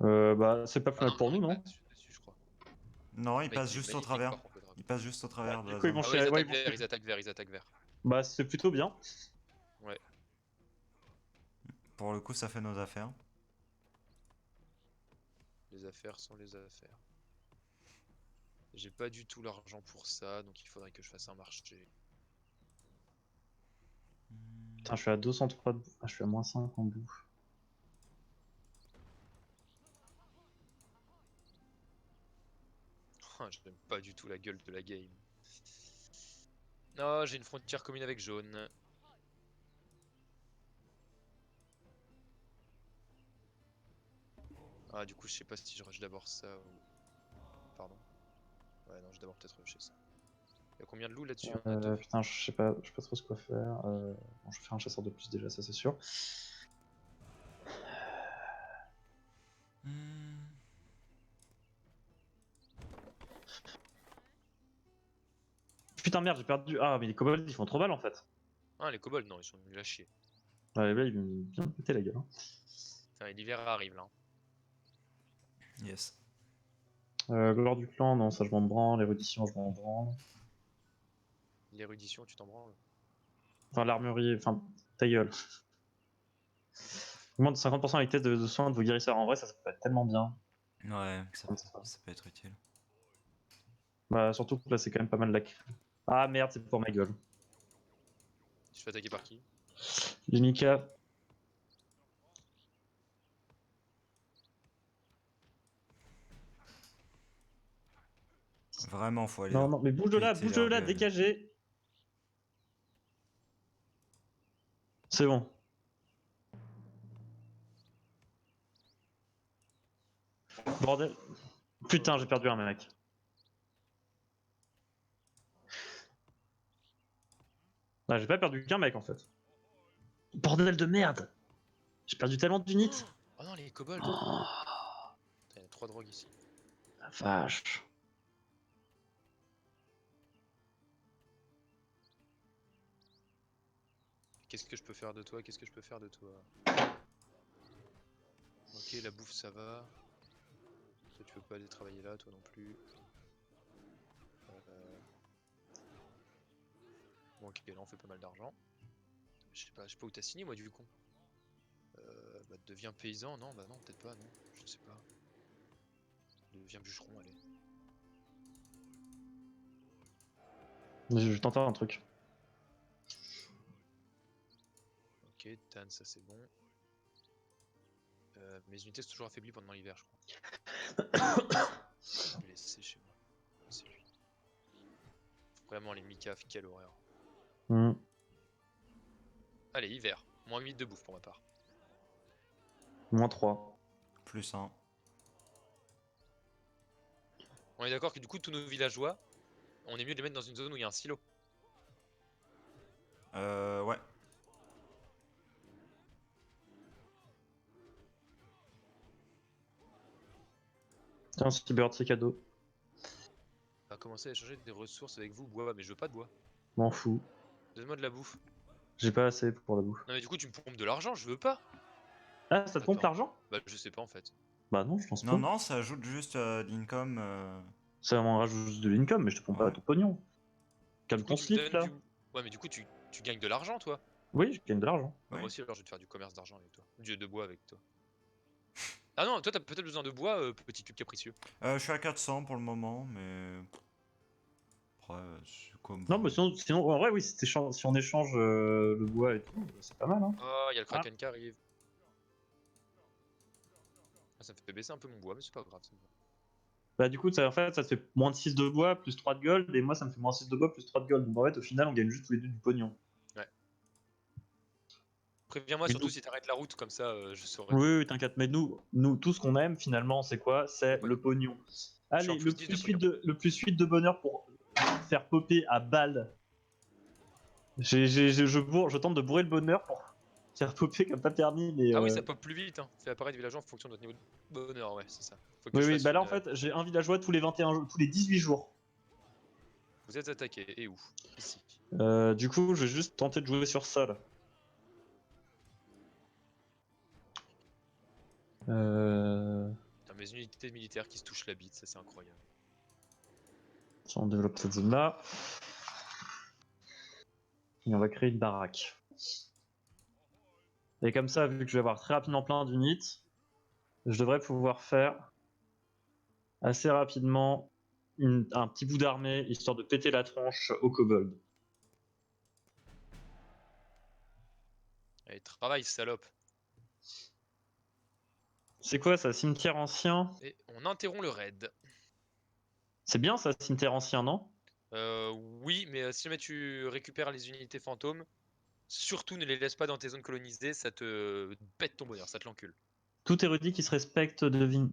Bah, c'est pas plus Ah mal non, pour non, nous, il non? passe dessus, je crois. Non, il Mec, passe il est juste au magnifique travers. par contre le dragon. Il passe juste au Bah, travers de du la coup, ils zone. vont Ah ouais, ils ouais, attaquent ils vont vert, ils attaquent vert, ils attaquent vert. Bah, c'est plutôt bien. Ouais. Pour le coup, ça fait nos affaires. Les affaires sont les affaires. J'ai pas du tout l'argent pour ça, donc il faudrait que je fasse un marché. Putain, je suis à 203 de bouffe. Ah, je suis à moins 5 en bouffe. J'aime pas du tout la gueule de la game. Non, j'ai une frontière commune avec jaune. Ah, du coup, je sais pas si je rush d'abord ça ou. Pardon. Ouais, non, je vais d'abord peut-être rusher ça. Y'a combien de loups là-dessus? Il y en a deux. Putain, je sais pas trop ce quoi faire. Bon, je vais faire un chasseur de plus déjà, ça c'est sûr. Hmm. Putain, merde, j'ai perdu. Ah, mais les kobolds ils font trop mal en fait. Ah, les kobolds, non, ils sont nuls à chier. Ouais, là, ils vont bien me péter la gueule. Hein. Putain, et l'hiver arrive là. Yes. Gloire du clan, non, ça je m'en branle. L'érudition, je m'en branle. L'érudition, tu t'en branles? Enfin, l'armurerie, enfin, ta gueule. Moins de 50% avec test de soins de vos guérisseurs. En vrai, ça peut être tellement bien. Ouais, Comme ça. ça peut être utile. Bah, surtout que là, c'est quand même pas mal lac. Ah merde, c'est pour ma gueule. Tu te fais attaquer par qui? Les Mika. Vraiment, faut aller Non, non, mais bouge de là, péter bouge de leur là, gueule. dégagez. C'est bon. Bordel. Putain, j'ai perdu un mec. Ah, j'ai pas perdu qu'un mec en fait. Bordel de merde. J'ai perdu tellement d'unités. Oh non, les kobolds! Oh, Putain, y a 3 drogues ici. la vache. Qu'est-ce que je peux faire de toi? Qu'est-ce que je peux faire de toi? Ok, la bouffe ça va. Toi, tu peux pas aller travailler là, toi non plus. Bon, ok, là on fait pas mal d'argent. Je sais pas où t'as signé moi du coup. Bah deviens paysan, non, bah non, peut-être pas, non, je sais pas. Deviens bûcheron, allez. Je tente un truc. Ok, Tan, ça c'est bon. Mes unités sont toujours affaiblies pendant l'hiver, je crois. Blessé chez moi. C'est lui. Vraiment, les Mikaf, quelle horreur. Hmm. Allez, hiver. Moins 8 de bouffe pour ma part. Moins 3. Plus 1. On est d'accord que du coup, tous nos villageois, on est mieux de les mettre dans une zone où il y a un silo. Ouais. Tiens, Cyber, c'est cadeau. On va commencer à échanger des ressources avec vous, bois, mais je veux pas de bois. M'en fous. Donne-moi de la bouffe. J'ai pas assez pour la bouffe. Non mais du coup tu me pompes de l'argent, je veux pas. Ah, ça te pompe Attends. l'argent? Bah je sais pas en fait. Bah non, je pense Non, pas. non, ça ajoute juste l'income. Ça m'en rajoute juste de l'income, mais je te pompe pas Ouais. ton pognon. Calme Du coup ton tu me slip donnes là. du. Ouais mais du coup tu gagnes de l'argent toi. Oui, je gagne de l'argent. Bah, Oui. moi aussi alors je vais te faire du commerce d'argent avec toi. De bois avec toi. Ah non, toi t'as peut-être besoin de bois, petit cube capricieux. Je suis à 400 pour le moment, mais. Après, c'est comme Non, vous. mais sinon en vrai, oui, si on échange le bois et tout, c'est pas mal. Hein. Oh, il y a le Ah. kraken qui arrive. Ah, ça me fait baisser un peu mon bois, mais c'est pas grave. Bah, du coup, en fait, ça te fait moins de 6 de bois, plus 3 de gold, et moi, ça me fait moins 6 de bois, plus 3 de gold. Donc en fait, au final, on gagne juste tous les deux du pognon. Ouais. Préviens-moi Et surtout nous- si t'arrêtes la route, comme ça je saurai. Oui, oui, t'inquiète, mais nous, tout ce qu'on aime, finalement, c'est quoi? C'est Le pognon. le pognon. Je suis en Allez, plus 10 de pognon. le plus 8 de bonheur pour faire popper à balle. Je tente de bourrer le bonheur pour faire popper comme pas permis, mais. Ah oui, ça pop plus vite, hein. Fait apparaître des villageois en fonction de notre niveau de bonheur, ouais, c'est ça. Faut que Oui, je oui, fasse bah là, une. en fait, j'ai un villageois tous les 21 jours, tous les 18 jours. Vous êtes attaqué, et où? Ici. Du coup, je vais juste tenter de jouer sur ça, là. Putain, mes unités militaires qui se touchent la bite, ça c'est incroyable. Si on développe cette zone-là. Et on va créer une baraque. Et comme ça, vu que je vais avoir très rapidement plein d'unités, je devrais pouvoir faire assez rapidement un petit bout d'armée, histoire de péter la tronche aux kobolds. Allez, travaille, salope. C'est quoi ça, cimetière ancien? Et on interrompt le raid. C'est bien ça, cimetière ancien, non? Oui, mais si jamais tu récupères les unités fantômes, surtout ne les laisse pas dans tes zones colonisées, ça te pète ton bonheur, ça te l'encule. Tout érudit qui se respecte devine.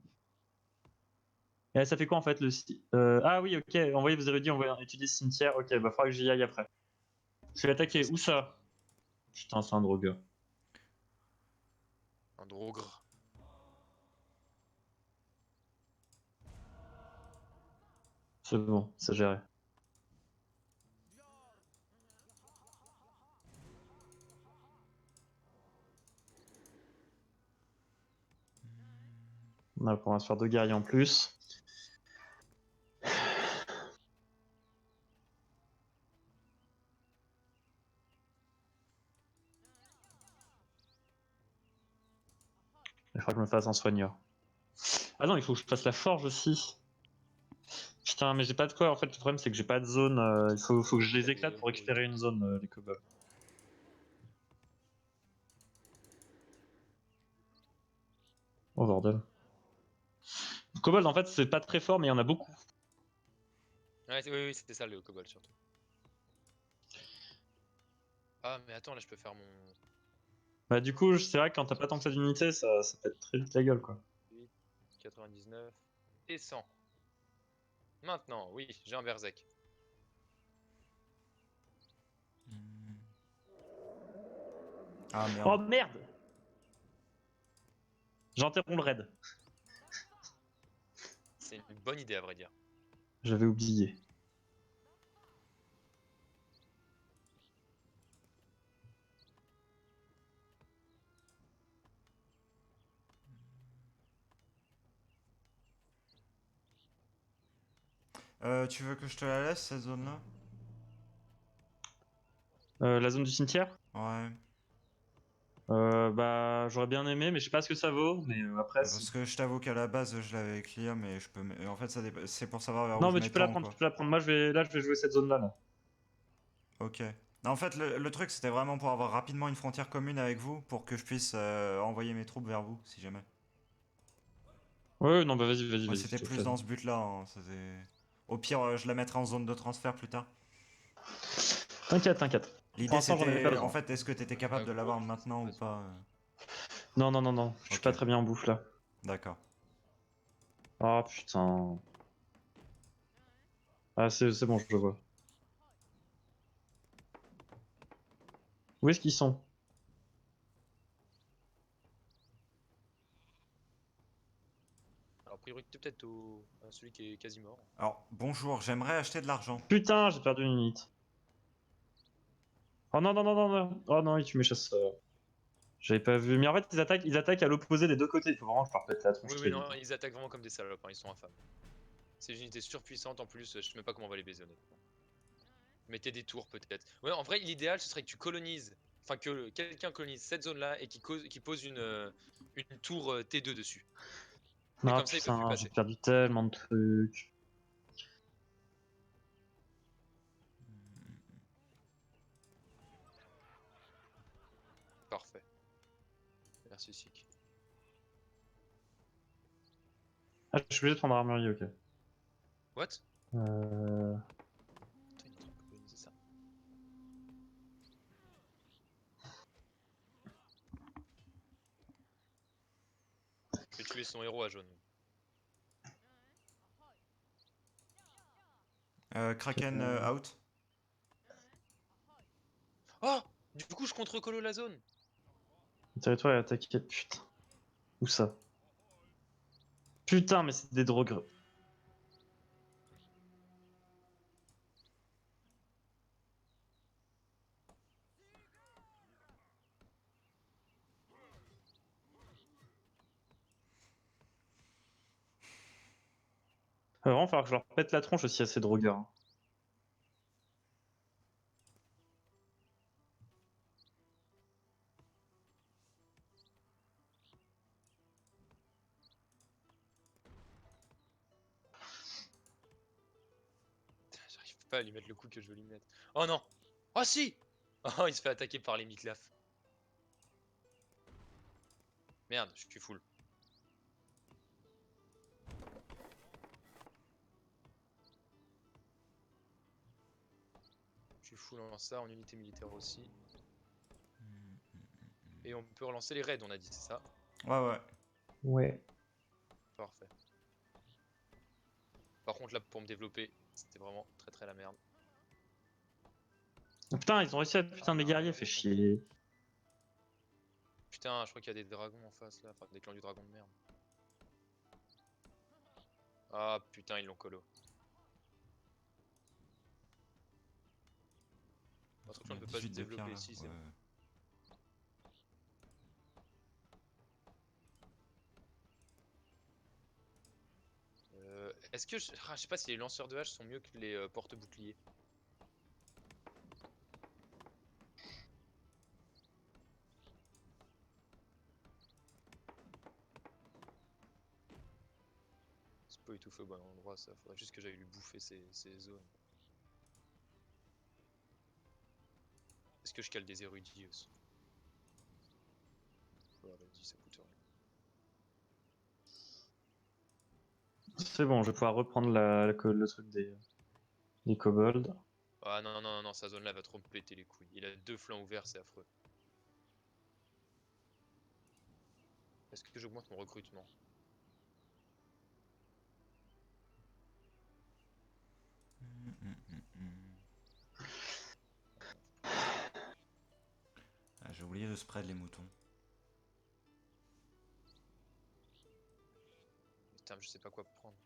Et ça fait quoi en fait le Ah oui, ok, envoyez vos érudits, étudier ce cimetière, ok, bah faudra que j'y aille après. Je vais attaquer, où ça? Putain, c'est un drogueur. Un drogre. C'est bon, c'est géré. On va pouvoir se faire 2 guerriers en plus. Il faudra que je me fasse un soigneur. Ah non, il faut que je fasse la forge aussi. Putain, mais j'ai pas de quoi. En fait, le problème, c'est que j'ai pas de zone. Il faut que je les éclate pour récupérer une zone, les kobolds. Oh bordel. Le kobold, en fait, c'est pas très fort, mais il y en a beaucoup. Ouais, oui, c'était ça le kobold surtout. Ah, mais attends, là je peux faire mon Bah, du coup, c'est vrai que quand t'as pas tant que ça d'unité, ça pète très vite la gueule, quoi. 8, 99 et 100. Maintenant, oui, j'ai un berserk. Ah Oh merde. merde! J'interromps le raid. C'est une bonne idée à vrai dire. J'avais oublié. Tu veux que je te la laisse cette zone-là? La zone du cimetière? Ouais. Bah, j'aurais bien aimé, mais je sais pas ce que ça vaut. Mais après, Parce que je t'avoue qu'à la base je l'avais clear, mais je peux. En fait, c'est pour savoir vers où non, je mais tu peux la m'étends prendre, quoi. tu peux la prendre. Moi, je vais jouer cette zone-là, là. Ok. En fait, le truc c'était vraiment pour avoir rapidement une frontière commune avec vous, pour que je puisse envoyer mes troupes vers vous, si jamais. Ouais, non, bah vas-y, Moi, s'il c'était te plus plaît. dans ce but-là. Hein, au pire, je la mettrai en zone de transfert plus tard. T'inquiète, t'inquiète. Pour L'idée l'instant, j'en avais pas c'était, en besoin. fait, est-ce que t'étais capable de l'avoir maintenant ou pas? Non, non, non, non. Je suis Ok, pas très bien en bouffe, là. d'accord. Oh putain. Ah, c'est bon, je le vois. Où est-ce qu'ils sont? Alors, priorité peut-être à celui qui est quasi mort. Alors, bonjour, j'aimerais acheter de l'argent. Putain, j'ai perdu une unité. Oh non, non, non, non, non. Oh non, il tue mes chasseurs. J'avais pas vu. Mais en fait, ils attaquent à l'opposé des deux côtés. Il faut vraiment que je leur pète la tronche Oui, très oui, vite. non, ils attaquent vraiment comme des salopes, hein, ils sont infâmes. C'est une unité surpuissante en plus, je sais même pas comment on va les baiser honnêtement. Mettez des tours peut-être. Ouais, en vrai, l'idéal ce serait que tu colonises, enfin que quelqu'un colonise cette zone-là et qui pose une tour T2 dessus. Et Ah comme ça, ils peuvent plus putain, j'ai passer. perdu tellement de trucs. Parfait. Merci, Sik. Ah, je suis obligé de prendre armurier, ok. What? Euh... Putain, il est en train de coloniser ça. Je vais tuer son héros à jaune. Kraken out. Oh! Du coup, je contre-colo la zone! Le territoire est attaqué, putain. Où ça? Putain, mais c'est des drogues. Vraiment, il va falloir que je leur pète la tronche aussi à ces drogueurs, hein. J'arrive pas à lui mettre le coup que je veux lui mettre. Oh non! Oh si! Oh, il se fait attaquer par les Miklaf. Merde, je suis full. Je suis full en ça, en unité militaire aussi. Et on peut relancer les raids, on a dit, c'est ça? Ouais. Ouais. Parfait. Par contre, là, pour me développer, c'était vraiment très la merde. Oh, putain, ils ont réussi à putain de mes guerriers, fait chier. Putain, je crois qu'il y a des dragons en face là, enfin des clans du dragon de merde. Ah putain, ils l'ont colo. Attention, on ne peut pas se 18 de pierre développer là. ici, c'est Ouais. bon. Est-ce que je sais pas si les lanceurs de hache sont mieux que les porte-boucliers. C'est pas étouffé au bon endroit, ça. Faudrait juste que j'aille lui bouffer ces zones. Est-ce que je cale des érudits aussi? Ouais, vas-y, ça coûte rien. C'est bon, je vais pouvoir reprendre le truc des kobolds. Ah non, sa zone là va trop me péter les couilles. Il a 2 flancs ouverts, c'est affreux. Est-ce que j'augmente mon recrutement? Ah, j'ai oublié de spread les moutons. Putain, je sais pas quoi prendre.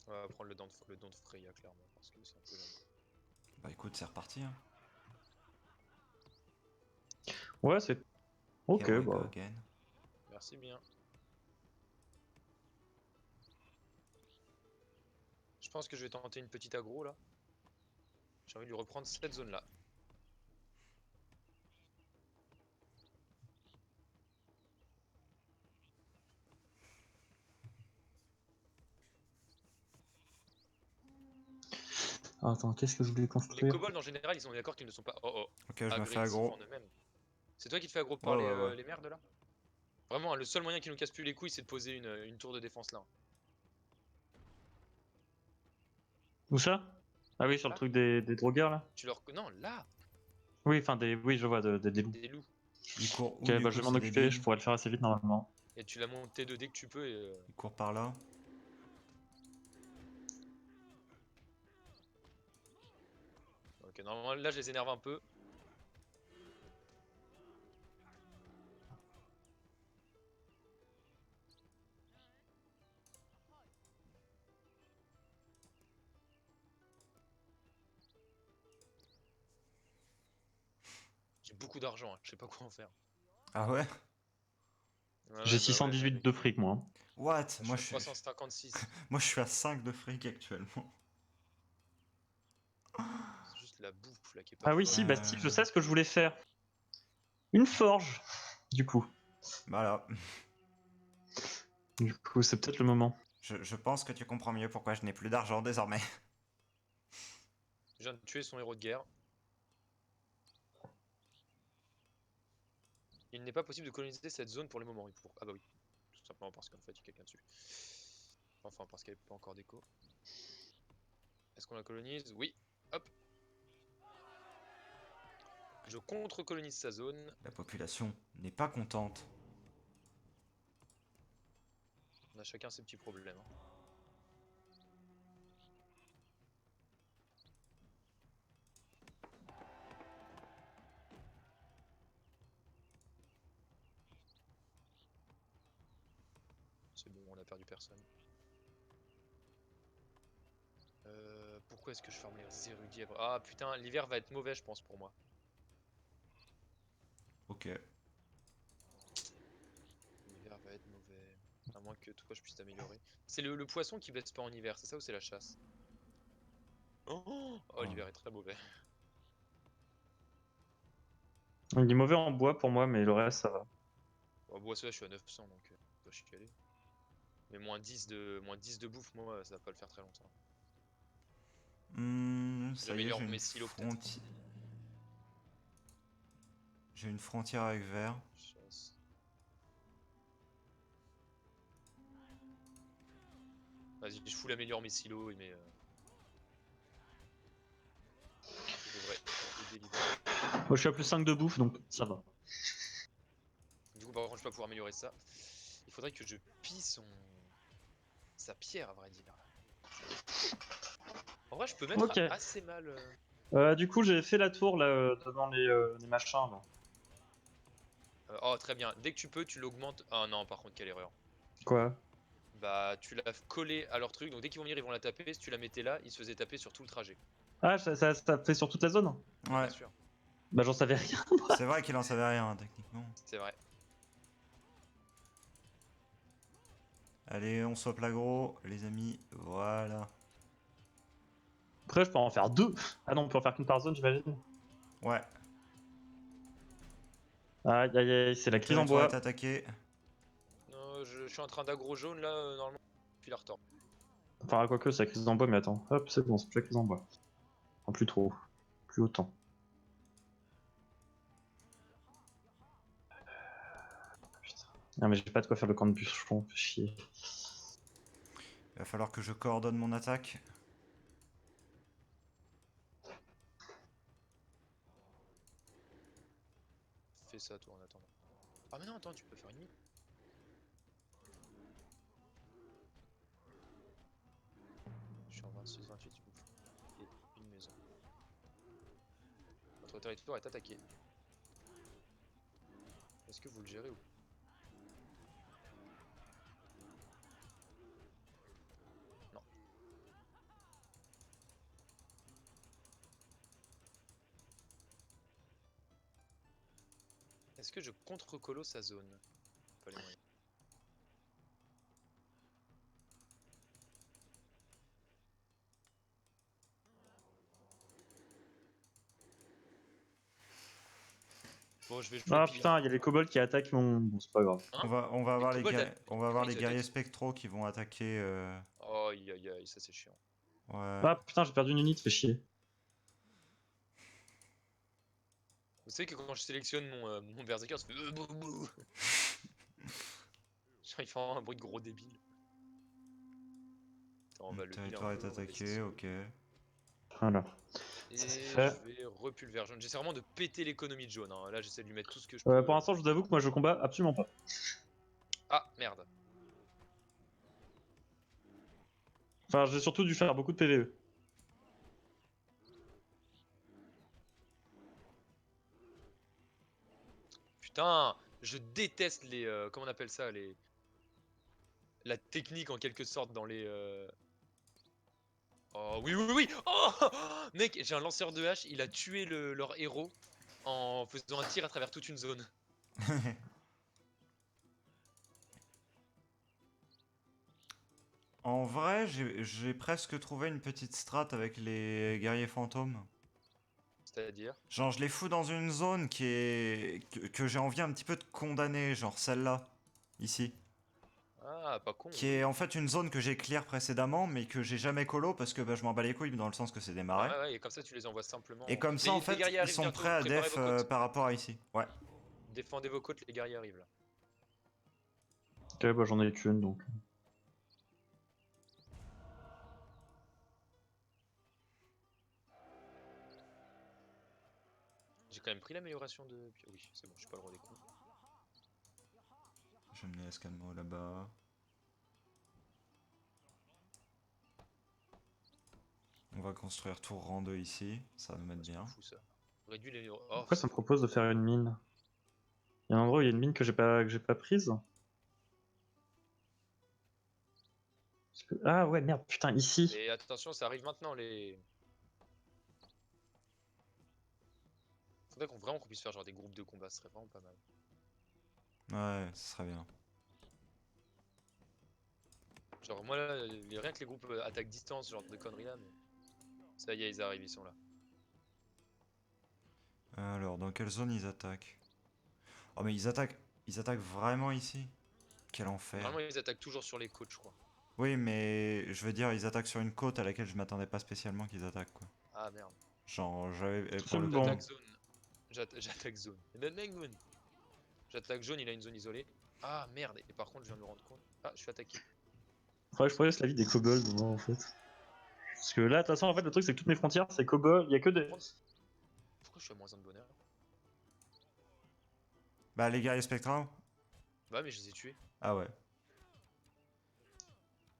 On va prendre le don de Freya, clairement, parce que c'est un peu long. Bah écoute, c'est reparti. Hein. Ouais, c'est. Ok, Here we go bah. again. Merci bien. Je pense que je vais tenter une petite aggro là. J'ai envie de lui reprendre cette zone là. Ah, attends, qu'est-ce que je voulais Les construire? kobolds en général, ils sont d'accord qu'ils ne sont pas Ok, je me fais agressifs aggro. en eux-mêmes. C'est toi qui te fais aggro par Ouais. les merdes là? Vraiment, hein, le seul moyen qui nous casse plus les couilles, c'est de poser une tour de défense là. Où ça? Ah oui, sur le Là? truc des drogueurs là? Tu leur. Non, là! Oui, enfin des. Oui, je vois, des loups. Des loups. Il court où Ok, du bah je coup, vais m'en c'est occuper, débile. je pourrais le faire assez vite normalement. Et tu la montes T2 dès que tu peux et. Il court par là. Ok, normalement là je les énerve un peu. J'ai beaucoup d'argent, hein, je sais pas quoi en faire. Ah ouais? J'ai Ouais, bah ouais, 618 avec. de fric moi, hein. What? Je suis à 356. Moi je suis à 5 de fric actuellement. C'est juste la bouffe là qui est pas Ah oui, folle. si, bah si, je sais ce que je voulais faire. Une forge, du coup. Voilà. Du coup, c'est peut-être le moment. Je pense que tu comprends mieux pourquoi je n'ai plus d'argent désormais. Je viens de tuer son héros de guerre. Il n'est pas possible de coloniser cette zone pour le moment. Ah bah oui, tout simplement parce qu'en fait il y a quelqu'un dessus. Enfin, parce qu'elle n'est pas encore déco. Est-ce qu'on la colonise? Oui. Hop. Je contre-colonise sa zone. La population n'est pas contente. On a chacun ses petits problèmes, hein. C'est bon, on a perdu personne. Pourquoi est-ce que je ferme les érudits? Ah putain, l'hiver va être mauvais, je pense, pour moi. Ok. À moins que toi je puisse t'améliorer. C'est le poisson qui baisse pas en hiver, c'est ça ou c'est la chasse? Oh, l'hiver est très mauvais. Il est mauvais en bois pour moi, mais le reste, ça va. Bon, bois je suis à 900 donc je suis calé. Mais moins 10 de bouffe, moi ça va pas le faire très longtemps. Ça y est, J'améliore j'ai une mes silos peut-être. frontière. J'ai une frontière avec vert. Chasse. Vas-y, je fous l'améliore mes silos et mes. Je devrais aider l'hiver. Moi, je suis à plus 5 de bouffe, donc ça va. Du coup, par contre, je vais pas pouvoir améliorer ça. Il faudrait que je pille sa pierre, à vrai dire. En vrai, je peux mettre Ok. assez mal. Du coup, j'ai fait la tour là devant les machins là. Oh, très bien. Dès que tu peux, tu l'augmentes. Ah non, par contre, quelle erreur. Quoi? Bah, tu l'as collé à leur truc. Donc, dès qu'ils vont venir, ils vont la taper. Si tu la mettais là, ils se faisaient taper sur tout le trajet. Ah, ça fait sur toute la zone? Mais bien Ouais, sûr, Bah, j'en savais rien. c'est vrai qu'il en savait rien, techniquement. c'est vrai. Allez, on swap l'agro, les amis. Voilà. Après, je peux en faire 2. Ah non, on peut en faire qu'une par zone, j'imagine. Ouais, Aïe aïe aïe, c'est la crise en territoire est bois. attaqué. Non, je suis en train d'aggro jaune là, normalement. Puis la retort. Enfin, quoique, c'est la crise en bois, mais attends. Hop, c'est bon, c'est plus la crise en bois. Enfin, plus trop. Plus autant. Putain. Non, mais j'ai pas de quoi faire le camp de bûcheron, fait chier. Il va falloir que je coordonne mon attaque. Fais ça, toi, en attendant. Ah, mais non, attends, tu peux faire une mine. Je suis en 26, 28, il me faut une maison. Votre territoire est attaqué. Est-ce que vous le gérez ou pas? Non. Est-ce que je contre-colo sa zone? Pas les moyens. Bon, je vais jouer Ah pire. putain, il y a les kobolds qui attaquent mon. Bon, c'est pas grave. Hein? On va avoir les, kobolds on va avoir comment les ils guerriers attaquent? spectraux qui vont attaquer. Oh, aïe aïe aïe, ça c'est chiant. Ouais. Ah putain, j'ai perdu une unité, fait chier. Vous savez que quand je sélectionne mon berserker, ça fait bou bou. Genre, il fait vraiment un bruit de gros débile. Attends, on va Le le healer un territoire est peu, on va attaqué, laisser ok. Voilà. Et Ça c'est je fait. vais repull vers jaune. J'essaie vraiment de péter l'économie de jaune. Hein. Là, j'essaie de lui mettre tout ce que je Pour peux. l'instant, je vous avoue que moi je combats absolument pas. Ah, merde. Enfin, j'ai surtout dû faire beaucoup de PVE. Putain, je déteste les. Comment on appelle ça les... La technique en quelque sorte dans les. Oh oui, oui, oui! Oh mec, j'ai un lanceur de hache, il a tué leur héros en faisant un tir à travers toute une zone. En vrai, j'ai presque trouvé une petite strat avec les guerriers fantômes. C'est-à-dire? Genre, je les fous dans une zone que j'ai envie un petit peu de condamner, genre celle-là, ici. Ah, pas con. Qui est en fait une zone que j'ai clear précédemment, mais que j'ai jamais colo parce que bah, je m'en bats les couilles dans le sens que c'est des marais. Ouais, ouais, et comme ça tu les envoies simplement. Et comme ça, en Les fait, guerriers ils arrivent sont bientôt, prêts à préparez def vos côtes. par rapport à ici. Ouais. Défendez vos côtes, les guerriers arrivent là. Ok, bah j'en ai qu'une donc. J'ai quand même pris l'amélioration de. Oui, c'est bon, je suis pas le roi des coups. Je vais mener l'escalmo là-bas. On va construire tour rang 2 ici, ça va nous mettre C'est bien. fou ça. Réduit les. Oh, Pourquoi ça c'est me propose de faire une mine? Il y a un endroit où il y a une mine que j'ai pas prise. Ah ouais, merde, putain, ici. Et attention, ça arrive maintenant les. Faudrait vraiment qu'on puisse faire genre des groupes de combat, ce serait vraiment pas mal. Ouais, ce serait bien. Genre moi là, rien que les groupes attaque distance, ce genre de conneries là, mais... Ça y est, ils arrivent, ils sont là. Alors, dans quelle zone ils attaquent? Oh, mais ils attaquent vraiment ici? Quel enfer. Normalement, ils attaquent toujours sur les côtes, je crois. Oui, mais je veux dire, ils attaquent sur une côte à laquelle je m'attendais pas spécialement qu'ils attaquent, quoi. Ah merde. Genre, j'avais, C'est pour le bon. coup... J'attaque zone. J'attaque zone. J'attaque jaune, il a une zone isolée. Ah merde, et par contre, je viens de me rendre compte. Ah, je suis attaqué. Faudrait que je progresse la vie des kobolds, moi, en fait. Parce que là, de toute façon, en fait, le truc, c'est que toutes mes frontières, c'est kobolds. Il y a que des. Pourquoi je suis à moins 1 de bonheur? Bah, les guerriers spectraux? Bah, mais je les ai tués. Ah ouais.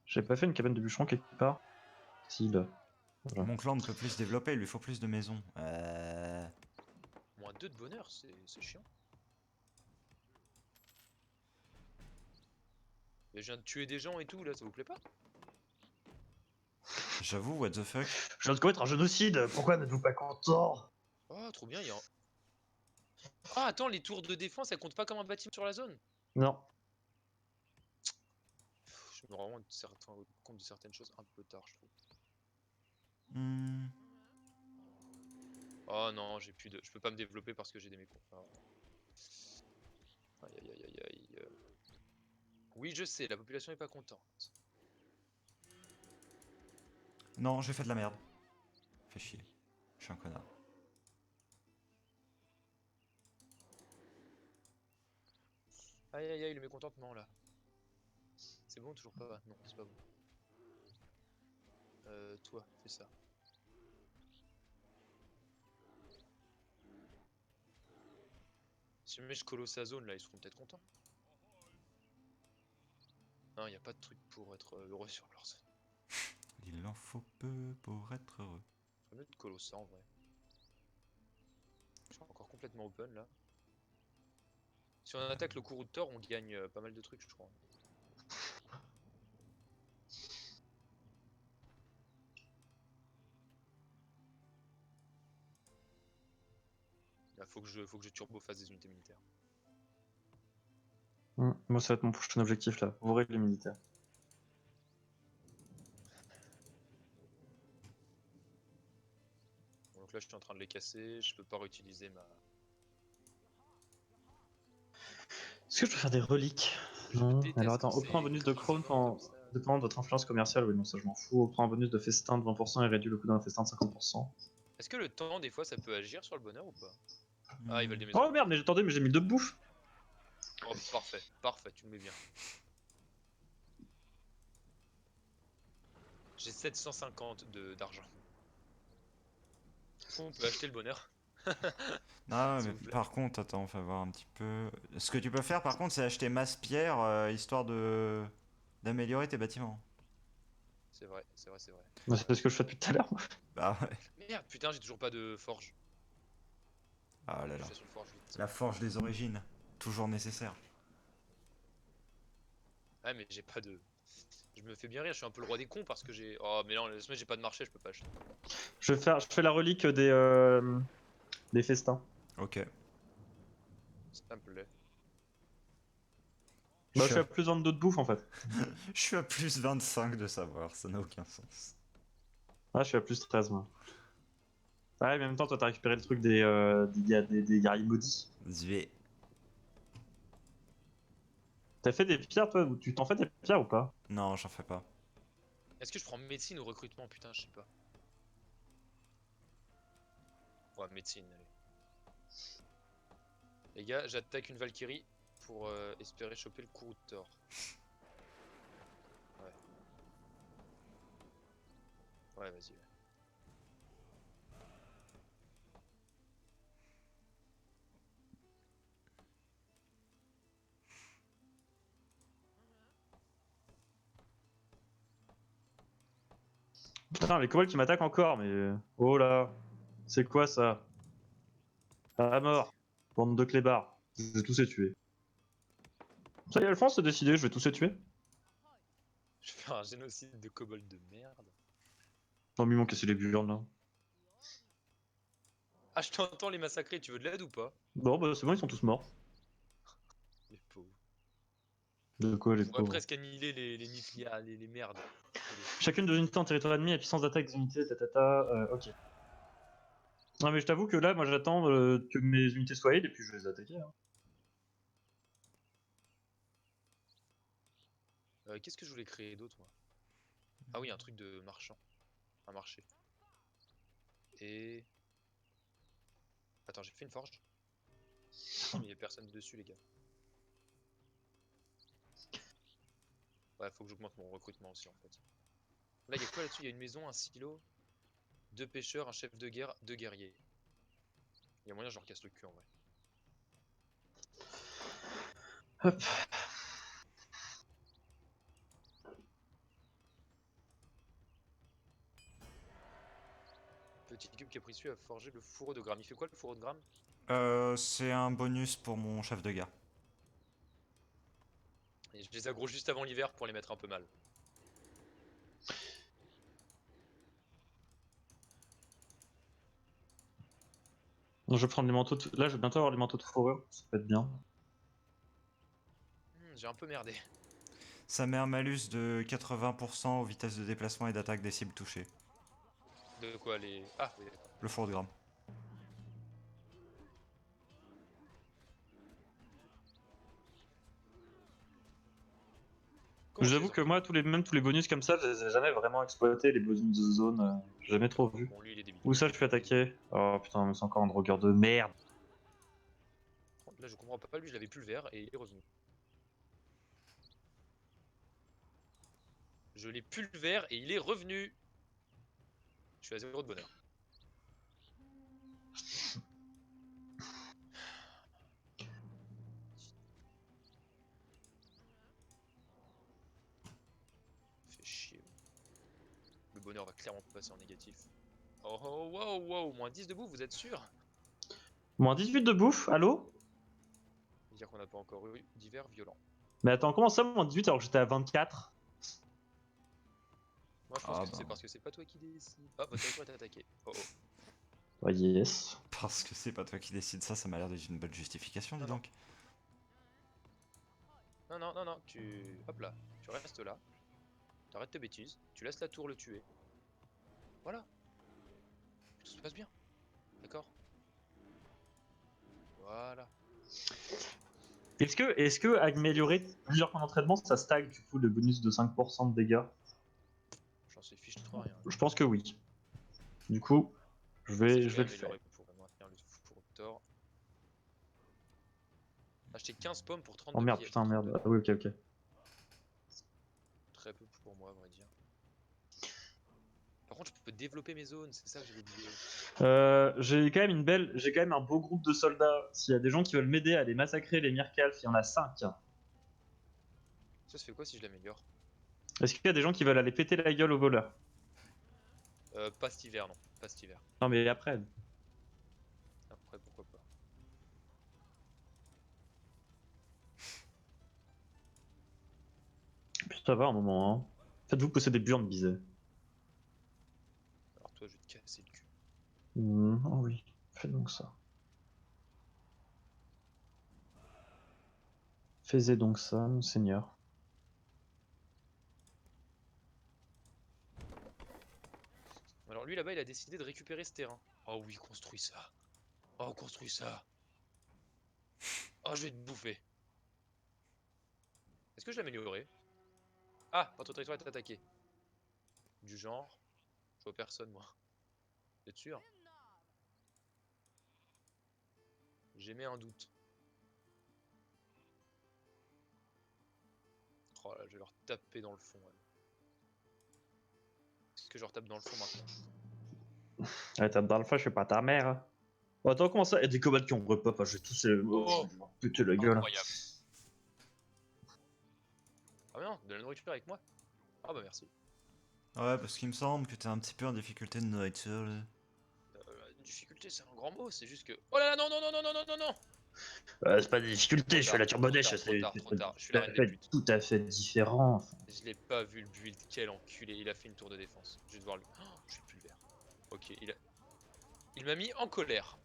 J'avais pas fait une cabane de bûcheron quelque part? Si, là. Voilà. Mon clan ne peut plus se développer, il lui faut plus de maisons. Moins 2 de bonheur, c'est chiant. Mais je viens de tuer des gens et tout, là, ça vous plaît pas? J'avoue, what the fuck. Je viens de commettre un génocide, pourquoi n'êtes-vous pas content? Oh, trop bien, il y a un... Ah, attends, les tours de défense, elles comptent pas comme un bâtiment sur la zone? Non. Je me rends compte de certaines choses un peu tard, je trouve. Hmm. Oh non, j'ai plus de... Je peux pas me développer parce que j'ai des mécons. Ah. Aïe aïe aïe aïe aïe. Oui, je sais, la population est pas contente. Non, j'ai fait de la merde. Fais chier. Je suis un connard. Aïe aïe aïe, le mécontentement là. C'est bon, toujours pas? Non, c'est pas bon. Toi, fais ça. Si jamais je colo sa zone là, ils seront peut-être contents. Non, y a pas de truc pour être heureux sur leur zone. Il en faut peu pour être heureux. C'est mieux de colo ça en vrai. Je suis encore complètement open là. Si on attaque le courroux de Thor, on gagne pas mal de trucs, je crois. Là, faut que je turbo fasse des unités militaires. Moi, ça va être mon prochain objectif, là. Ouvrir les militaires. Donc là, je suis en train de les casser. Je peux pas réutiliser ma. Est-ce que je peux faire des reliques? Je Non. déteste Alors attends, quand obprend un c'est bonus de grisouillant Crown quand... comme ça. dépendant de votre influence commerciale. Oui, non, ça je m'en fous. Obprend un bonus de festin de 20% et réduit le coût d'un festin de 50%. Est-ce que le temps, des fois, ça peut agir sur le bonheur ou pas? Ah, ils veulent des maisons. Oh merde, mais attendez, mais j'ai mis 2 bouffe. Oh, parfait, parfait, tu me mets bien. J'ai 750 d'argent. On peut acheter le bonheur. Ah, S'il mais vous plaît. par contre, attends, on va voir un petit peu. Ce que tu peux faire, par contre, c'est acheter masse pierre, histoire de d'améliorer tes bâtiments. C'est vrai, c'est vrai, c'est vrai. Bah, c'est ce que je fais depuis tout à l'heure. Bah ouais. Merde, putain, j'ai toujours pas de forge. Ah là Je là. fais sur le forge vite. La forge des origines, toujours nécessaire. Ah, mais j'ai pas de. Je me fais bien rire, je suis un peu le roi des cons parce que j'ai. Oh, mais non, laisse-moi, j'ai pas de marché, je peux pas acheter. Je fais la relique des festins. Ok. Ça me plaît. Bah, je Je suis à plus 22 de bouffe en fait. je suis à plus 25 de savoir, ça n'a aucun sens. Ah, je suis à plus 13 moi. Ah, mais en même temps, toi t'as récupéré le truc des guerriers maudits. Zvé. T'as fait des pierres toi? Tu t'en fais des pierres ou pas? Non, j'en fais pas. Est-ce que je prends médecine ou recrutement? Putain, je sais pas. Ouais, médecine, allez. Les gars, j'attaque une Valkyrie pour espérer choper le courroux de Thor. Ouais. Ouais, vas-y. Ouais. Putain, les kobolds qui m'attaquent encore, mais. Oh là. C'est quoi ça? À mort. Bande de clébards. Je vais tous les tuer. Ça y est, Alphonse, c'est décidé, je vais tous les tuer. Je vais faire un génocide de kobolds de merde. Non, mais ils m'ont cassé les burnes là. Ah, je t'entends les massacrer, tu veux de l'aide ou pas? Bon, bah c'est bon, ils sont tous morts. Les pauvres. De quoi les On pourrait pauvres. presque annihiler les nucléaires, les merdes. Chacune de unités en territoire ennemi a puissance d'attaque des unités, ok. Non mais je t'avoue que là, moi j'attends que mes unités soient heal et puis je vais les attaquer. Hein. Qu'est-ce que je voulais créer d'autre, moi? Ah oui, un truc de marchand. Un marché. Et... Attends, j'ai fait une forge. Mais il y a personne dessus, les gars. Ouais, faut que j'augmente mon recrutement aussi, en fait. Là, il y a quoi là-dessus? Il y a une maison, un silo, 2 pêcheurs, un chef de guerre, 2 guerriers. Il y a moyen, je leur casse le cul, en vrai. Hop. Petit cube capricieux a forgé le fourreau de Gramme. Il fait quoi, le fourreau de Gramme? C'est un bonus pour mon chef de guerre. Et je les aggro juste avant l'hiver pour les mettre un peu mal. Non, je vais prendre les manteaux de... Là, je vais bientôt avoir les manteaux de fourrure, ça peut être bien. J'ai un peu merdé. Ça met un malus de 80% aux vitesses de déplacement et d'attaque des cibles touchées. De quoi les... Ah, oui, d'accord. Le fourreau de Gramme. Comment Je vous je avoue les que envoie? moi, même tous les bonus comme ça, je les ai jamais vraiment exploités, les bonus de zone, j'ai jamais trop vu. Bon, lui, il est débile. Où ça, je suis attaqué? Oh putain, mais c'est encore un drogueur de merde. Là, je comprends pas. Lui, je l'avais plus le vert et il est revenu. Je l'ai plus le vert et il est revenu. Je suis à 0 de bonheur. Fait chier. Le bonheur va clairement passer en négatif. Oh, oh, wow, wow, moins 10 debout, vous êtes sûr? Moins 18 de bouffe, allô? C'est-à-dire qu'on n'a pas encore eu d'hiver violent. Mais attends, comment ça, moins 18 alors que j'étais à 24? Moi, je pense Ah que c'est ben. parce que c'est pas toi qui décide. Ah, votre territoire est attaqué. Oh, oh. Oh yes. Parce que c'est pas toi qui décide ça, ça m'a l'air d'être une bonne justification, dis Non, non. donc. Non, non, non, non, tu... Hop là, tu restes là. T'arrêtes tes bêtises. Tu laisses la tour le tuer. Voilà. Tout se passe bien. D'accord? Voilà. Est-ce que améliorer plusieurs points d'entraînement, ça stack du coup le bonus de 5% de dégâts? J'en sais fiche trop rien. Je pense que oui. Du coup, je Si vais je vais le faire. améliorer pour maintenir le four Thor. Acheter 15 pommes pour 30 Oh de merde, pièces. putain, merde. Ah oui, ok, ok. Très peu pour moi, à vrai dire. Par contre, je peux développer mes zones, c'est ça que j'avais oublié. J'ai quand même un beau groupe de soldats. S'il y a des gens qui veulent m'aider à les massacrer, les Mirkalf, il y en a 5. Ça se fait quoi si je l'améliore? Est-ce qu'il y a des gens qui veulent aller péter la gueule aux voleurs? Pas cet hiver, non. Pas cet hiver. Non, mais après. Après, pourquoi pas. Puis ça va un moment, hein. Faites-vous pousser des burnes, Bizet. Alors toi, je vais te casser le cul. Oh oui, faites donc ça. Faisez donc ça, monseigneur. Alors lui, là-bas, il a décidé de récupérer ce terrain. Oh oui, construis ça. Oh, construis ça. Oh, je vais te bouffer. Est-ce que je l'ai amélioré? Ah, votre territoire est attaqué. Du genre, je vois personne, moi. Vous êtes sûr? J'émets un doute. Oh là, je vais leur taper dans le fond. Ouais. Est-ce que je leur tape dans le fond maintenant? Ouais, tape dans le feu, je suis pas ta mère. Hein. Oh, attends, comment ça? Il y a des combats qui ont repop, je vais tous les. Oh, je vais leur péter la gueule. incroyable. Ah mais non, de la nourriture avec moi? Ah bah merci. Ouais, parce qu'il me semble que t'es un petit peu en difficulté de nourriture là. Difficulté, c'est un grand mot, c'est juste que... Oh là là, non, non, non, non, non, non, non, non. C'est pas des difficultés, Trop je fais la tard, turbodèche, trop tard, c'est trop tard. Je suis la reine des putes. tout à fait différent. Je l'ai pas vu le build, quel enculé. Il a fait une tour de défense. Je vais devoir le... Oh, je suis plus le vert. Ok, il m'a mis en colère.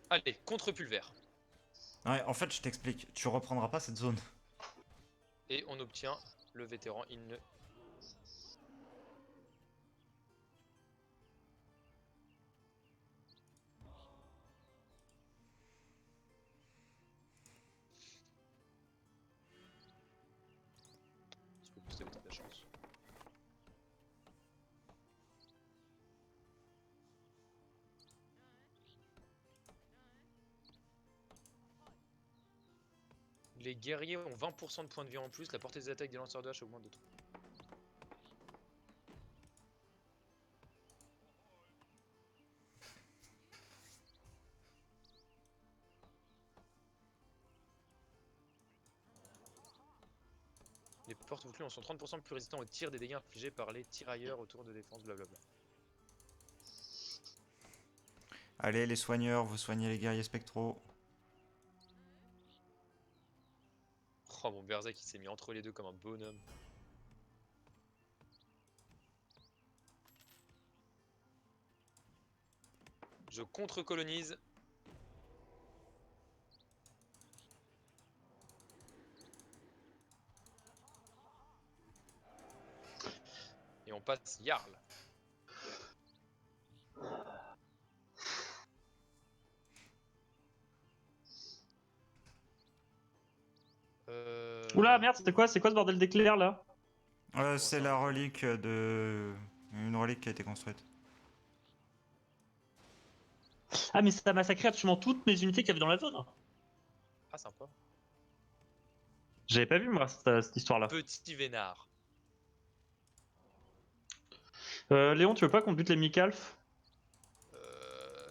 Allez, contre-pulvère. Ouais, en fait, je t'explique. Tu reprendras pas cette zone. Et on obtient le vétéran. Il ne... Je peux booster de la chance. Les guerriers ont 20% de points de vie en plus. La portée des attaques des lanceurs de hache augmente de 3. Les porte-boucliers sont 30% plus résistants aux tirs des dégâts infligés par les tirailleurs autour de défense, blablabla. Allez, les soigneurs, vous soignez les guerriers spectraux. Oh, mon Berserk il s'est mis entre les deux comme un bonhomme. Je contre-colonise. Et on passe Jarl. Oula, merde, c'était quoi? C'est quoi ce bordel d'éclair là? C'est la relique de... Une relique qui a été construite. Ah, mais ça a massacré absolument toutes mes unités qu'il y avait dans la zone. Ah, sympa. J'avais pas vu moi cette histoire-là. Petit vénard. Léon, tu veux pas qu'on bute les Mikalf?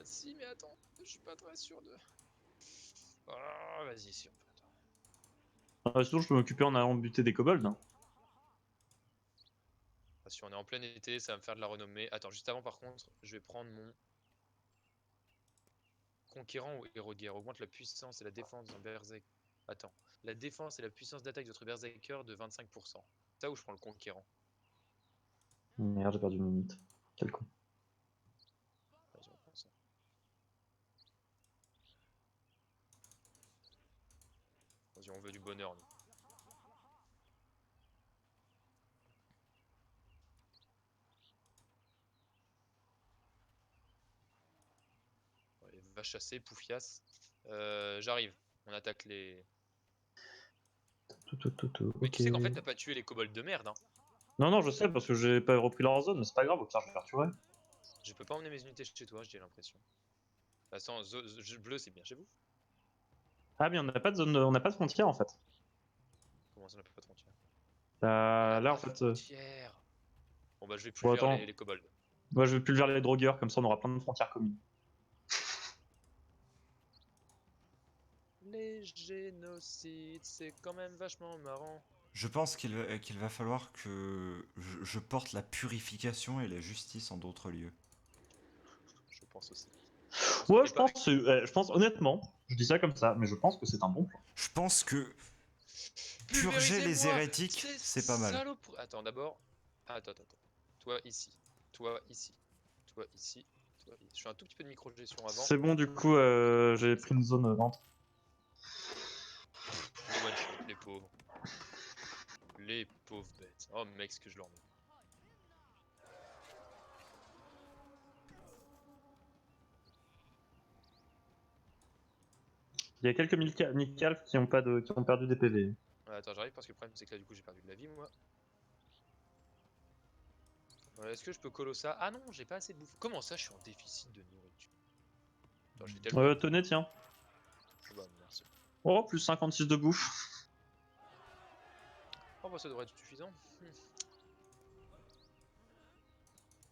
Si, mais attends, je suis pas très sûr de. Ah, vas-y, si on peut. Sinon, je peux m'occuper en allant buter des kobolds. Hein. Si on est en plein été, ça va me faire de la renommée. Attends, juste avant, par contre, je vais prendre mon conquérant ou héros de guerre. Augmente la puissance et la défense d'un berserk. Attends, la défense et la puissance d'attaque de votre berserker de 25%. Ça où je prends le conquérant. Merde, j'ai perdu mon mythe. Quel con. Vas-y, on prend ça. Vas-y, on veut du bonheur, nous. Allez, va chasser, Poufias. J'arrive. On attaque les. Mais tu sais qu'en fait, t'as pas tué les kobolds de merde, hein. Non, non, je sais parce que j'ai pas repris leur zone, mais c'est pas grave, au pire, je vais les retuerai. Je peux pas emmener mes unités chez toi, j'ai l'impression. Attends, bleu, c'est bien chez vous? Ah, mais on n'a pas de zone, on n'a pas de frontière en fait. Comment ça, on n'a pas de frontière? Là, en Pas fait. frontière. Bon, bah, je vais plus Bon, vers attends. les kobolds. Moi, je vais plus vers les drogueurs, comme ça, on aura plein de frontières communes. Les génocides, c'est quand même vachement marrant. Je pense qu'il va falloir que je porte la purification et la justice en d'autres lieux. Je pense aussi. Ouais, je pense honnêtement, je dis ça comme ça, mais je pense que c'est un bon plan. Je pense que purger les hérétiques, c'est pas mal. Attends, d'abord. Attends. Toi ici. Toi ici. Toi ici. Toi ici. Je fais un tout petit peu de micro-gestion avant. C'est bon, du coup, j'ai pris une zone vente. Les one-shot, les pauvres. Les pauvres bêtes. Oh mec, ce que je leur mets. Il y a quelques Mikalf qui ont perdu des PV. Attends, j'arrive parce que le problème c'est que là du coup j'ai perdu de la vie moi. Est-ce que je peux colo ça? Ah non, j'ai pas assez de bouffe. Comment ça, je suis en déficit de nourriture? Attends, j'ai tellement. Tenez, tiens. Oh bah merci. Oh, plus 56 de bouffe. Oh bah ça devrait être suffisant.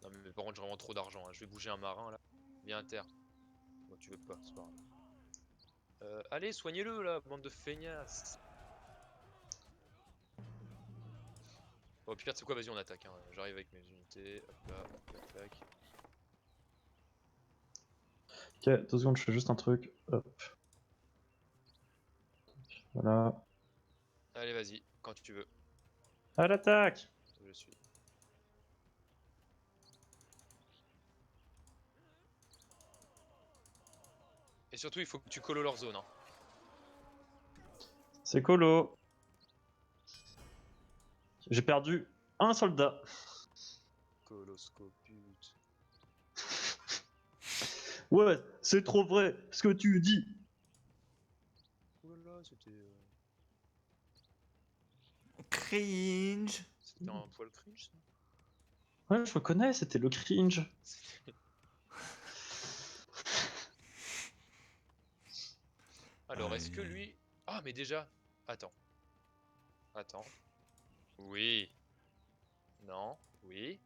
Non mais par contre j'ai vraiment trop d'argent, hein. Je vais bouger un marin là. Viens à terre. Bon tu veux pas, c'est pas grave. Allez, soignez-le là, bande de feignasses. Au pire, c'est quoi, vas-y on attaque, hein. J'arrive avec mes unités, hop là, tac. Ok, 2 secondes, je fais juste un truc. Hop. Voilà. Allez vas-y, quand tu veux. À l'attaque! Je suis. Et surtout, il faut que tu colo leur zone. Hein. C'est colo. J'ai perdu un soldat. Coloscopute. Ouais, c'est trop vrai ce que tu dis. Oulala, c'était Cringe. un poil cringe ça. Ouais, je reconnais, c'était le cringe. Alors, est-ce Aïe, que aïe. lui... Ah, mais déjà... Attends. Attends. Oui. Non. Oui.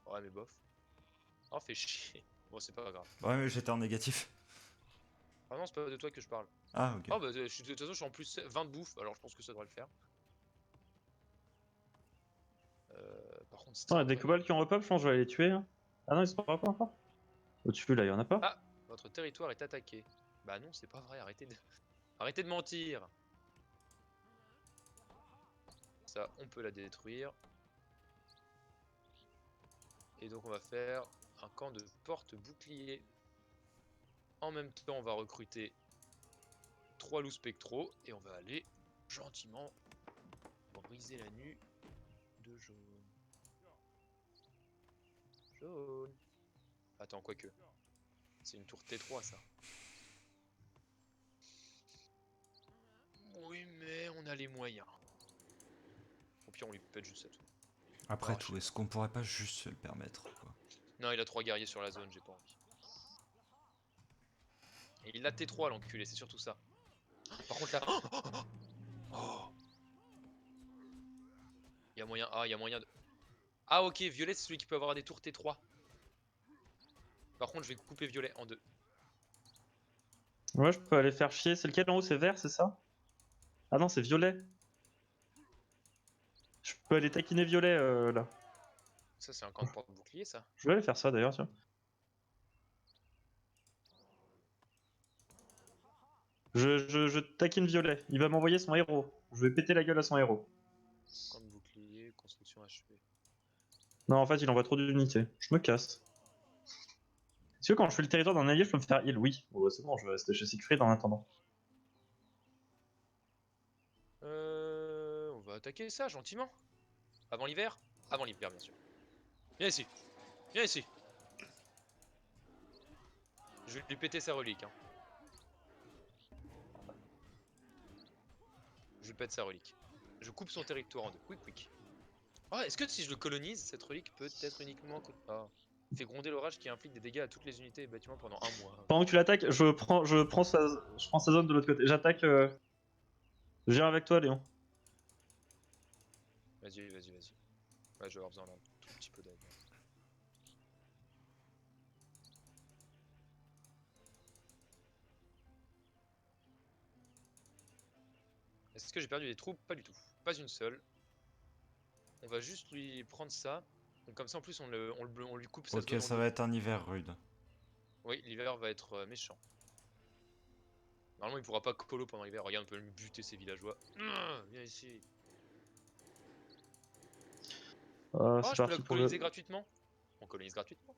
Ouais, mais bof. Oh, fait chier. Bon, c'est pas grave. Ouais, mais j'étais en négatif. Ah non, c'est pas de toi que je parle. Ah, ok. Oh, bah, de toute façon, je suis en plus 20 de bouffe, alors je pense que ça devrait le faire. Par contre, c'est Non, il y un a des vrai... kobolds qui ont repop, je pense que je vais aller les tuer. Hein. Ah non, ils sont pas repop encore. Au-dessus, là, il y en a pas. Ah, votre territoire est attaqué. Bah non, c'est pas vrai, arrêtez de... Arrêtez de mentir. Ça, on peut la détruire. Et donc on va faire un camp de porte-bouclier. En même temps, on va recruter 3 loups spectraux. Et on va aller gentiment briser la nuit de jaune. Jaune. Attends, quoique. C'est une tour T3 ça. Oui, mais on a les moyens. Au pire, on lui pète juste cette. Après Ah, je tout, sais est-ce qu'on pourrait pas juste se le permettre, quoi? Non, il a 3 guerriers sur la zone, j'ai pas envie. Et il a T3 l'enculé, c'est surtout ça. Par contre là... Oh, il y a moyen... Ah, il y a moyen de... Ah ok, violet c'est celui qui peut avoir des tours T3. Par contre je vais couper violet en deux. Ouais, je peux aller faire chier. C'est lequel en haut? C'est vert, c'est ça? Ah non, c'est violet. Je peux aller taquiner violet là. Ça c'est un camp de porte-bouclier ça. Je vais aller faire ça d'ailleurs, tiens. Je taquine violet. Il va m'envoyer son héros. Je vais péter la gueule à son héros. Camp de bouclier, construction achevée. Non, en fait, il envoie trop d'unités. Je me casse. Est-ce que quand je fais le territoire d'un allié, je peux me faire heal? Oui. Bon, bah, c'est bon, je vais rester chez Siegfried en attendant. On va attaquer ça gentiment. Avant l'hiver. Avant l'hiver bien sûr. Viens ici. Viens ici. Je vais lui péter sa relique. Hein. Je lui pète sa relique. Je coupe son territoire en deux. Quick quick. Oh, est-ce que si je le colonise, cette relique peut être uniquement... Ah. Fait gronder l'orage qui inflige des dégâts à toutes les unités et bâtiments pendant un mois. Pendant que tu l'attaques, je prends sa zone de l'autre côté. J'attaque. Je viens avec toi, Léon. Vas-y, vas-y, vas-y. Ouais, je vais avoir besoin d'un tout petit peu d'aide. Est-ce que j'ai perdu des troupes? Pas du tout. Pas une seule. On va juste lui prendre ça. Donc comme ça en plus on lui coupe sa Ok, zone en ça deux. va être un hiver rude. Oui, l'hiver va être méchant. Normalement il pourra pas colo pendant l'hiver. Regarde, on peut lui buter ses villageois. Viens ici. Oh, C'est je peux la parti pour coloniser le. gratuitement. On colonise gratuitement.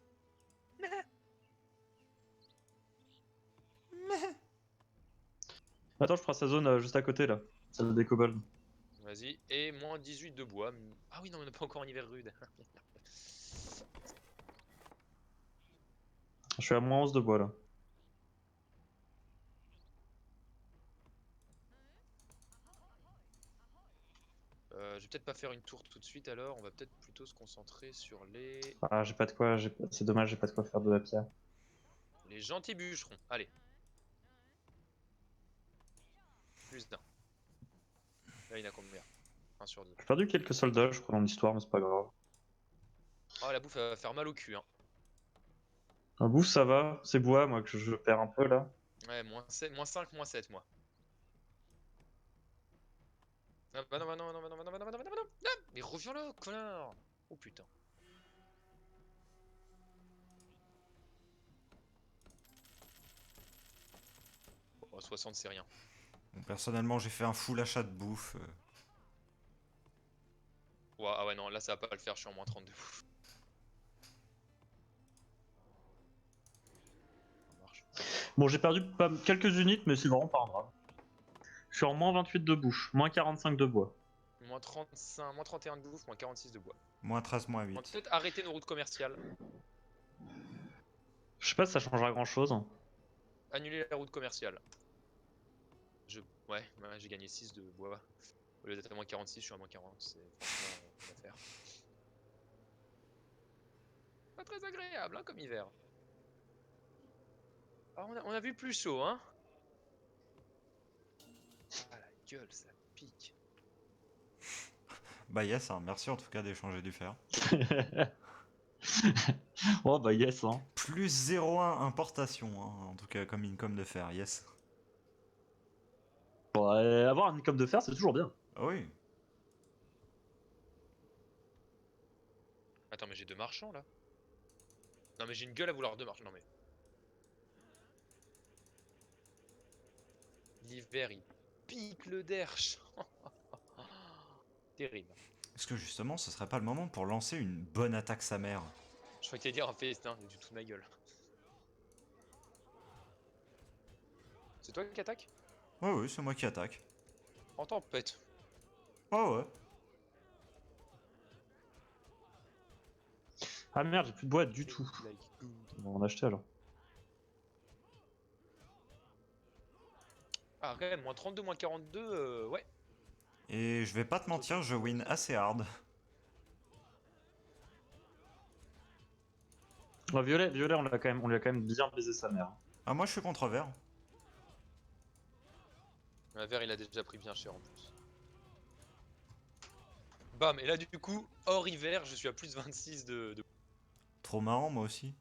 Attends, je prends sa zone juste à côté là. Celle des kobolds. Vas-y. Et moins 18 de bois. Ah oui, non, on n'a pas encore un hiver rude. Je suis à moins 11 de bois là. Je vais peut-être pas faire une tour tout de suite alors. On va peut-être plutôt se concentrer sur Ah, j'ai pas de quoi. C'est dommage, j'ai pas de quoi faire de la pierre. les gentils bûcherons. Allez. Plus d'un. Là, il y en a combien? 1 sur 2. J'ai perdu quelques soldats, je crois, dans l'histoire, mais c'est pas grave. Oh, la bouffe elle va faire mal au cul. Hein. Un bouffe, ça va. C'est bois, moi, que je perds un peu là. Ouais, moins 7, moins 5, moins 7, moi. Ah, bah non, bah non, bah non, bah non, bah non, bah non, bah non, bah non, bah non. Ah, mais reviens là, connard. Oh putain. Oh, 60, c'est rien. Bon, personnellement, j'ai fait un full achat de bouffe. Ouais, ah ouais, non, là ça va pas le faire, je suis en moins 30 de bouffe. Ça marche. Bon, j'ai perdu quelques unités, mais c'est vraiment pas un drame. Je suis en moins 28 de bouche, moins 45 de bois. Moins 35, moins 31 de bouffe, moins 46 de bois. Moins 13, moins On va 8. peut-être arrêter nos routes commerciales. Je sais pas si ça changera grand chose. Annuler la route commerciale. Ouais, j'ai gagné 6 de bois. Au lieu d'être à moins 46, je suis à moins 40. C'est franchement une affaire. Pas très agréable hein, comme hiver. Ah, on a vu plus chaud, hein. Ah la gueule, ça pique. Bah yes, hein, merci en tout cas d'échanger du fer. Oh bah yes, hein. Plus 0,1 importation, hein, en tout cas comme income de fer, yes. Bon, avoir une com de fer, c'est toujours bien. Ah oui. Attends, mais j'ai 2 marchands là. Non mais j'ai une gueule à vouloir 2 marchands. Non mais. L'hiver il pique le derche. Terrible. Est-ce que justement ce serait pas le moment pour lancer une bonne attaque sa mère? Je crois que t'allais dire un festin, du tout de ma gueule. C'est toi qui attaque? Ouais, oui, c'est moi qui attaque. En tempête. Oh ouais. Ah merde, j'ai plus de bois du tout. On va en acheter alors. Ah quand même, moins 32, moins 42, ouais. Et je vais pas te mentir, je win assez hard. Ouais, violet, on lui a quand même bien baisé sa mère. Ah moi je suis contre vert. Un verre il a déjà pris bien cher en plus. Bam, et là du coup, hors hiver, je suis à plus 26 de... Trop marrant moi aussi.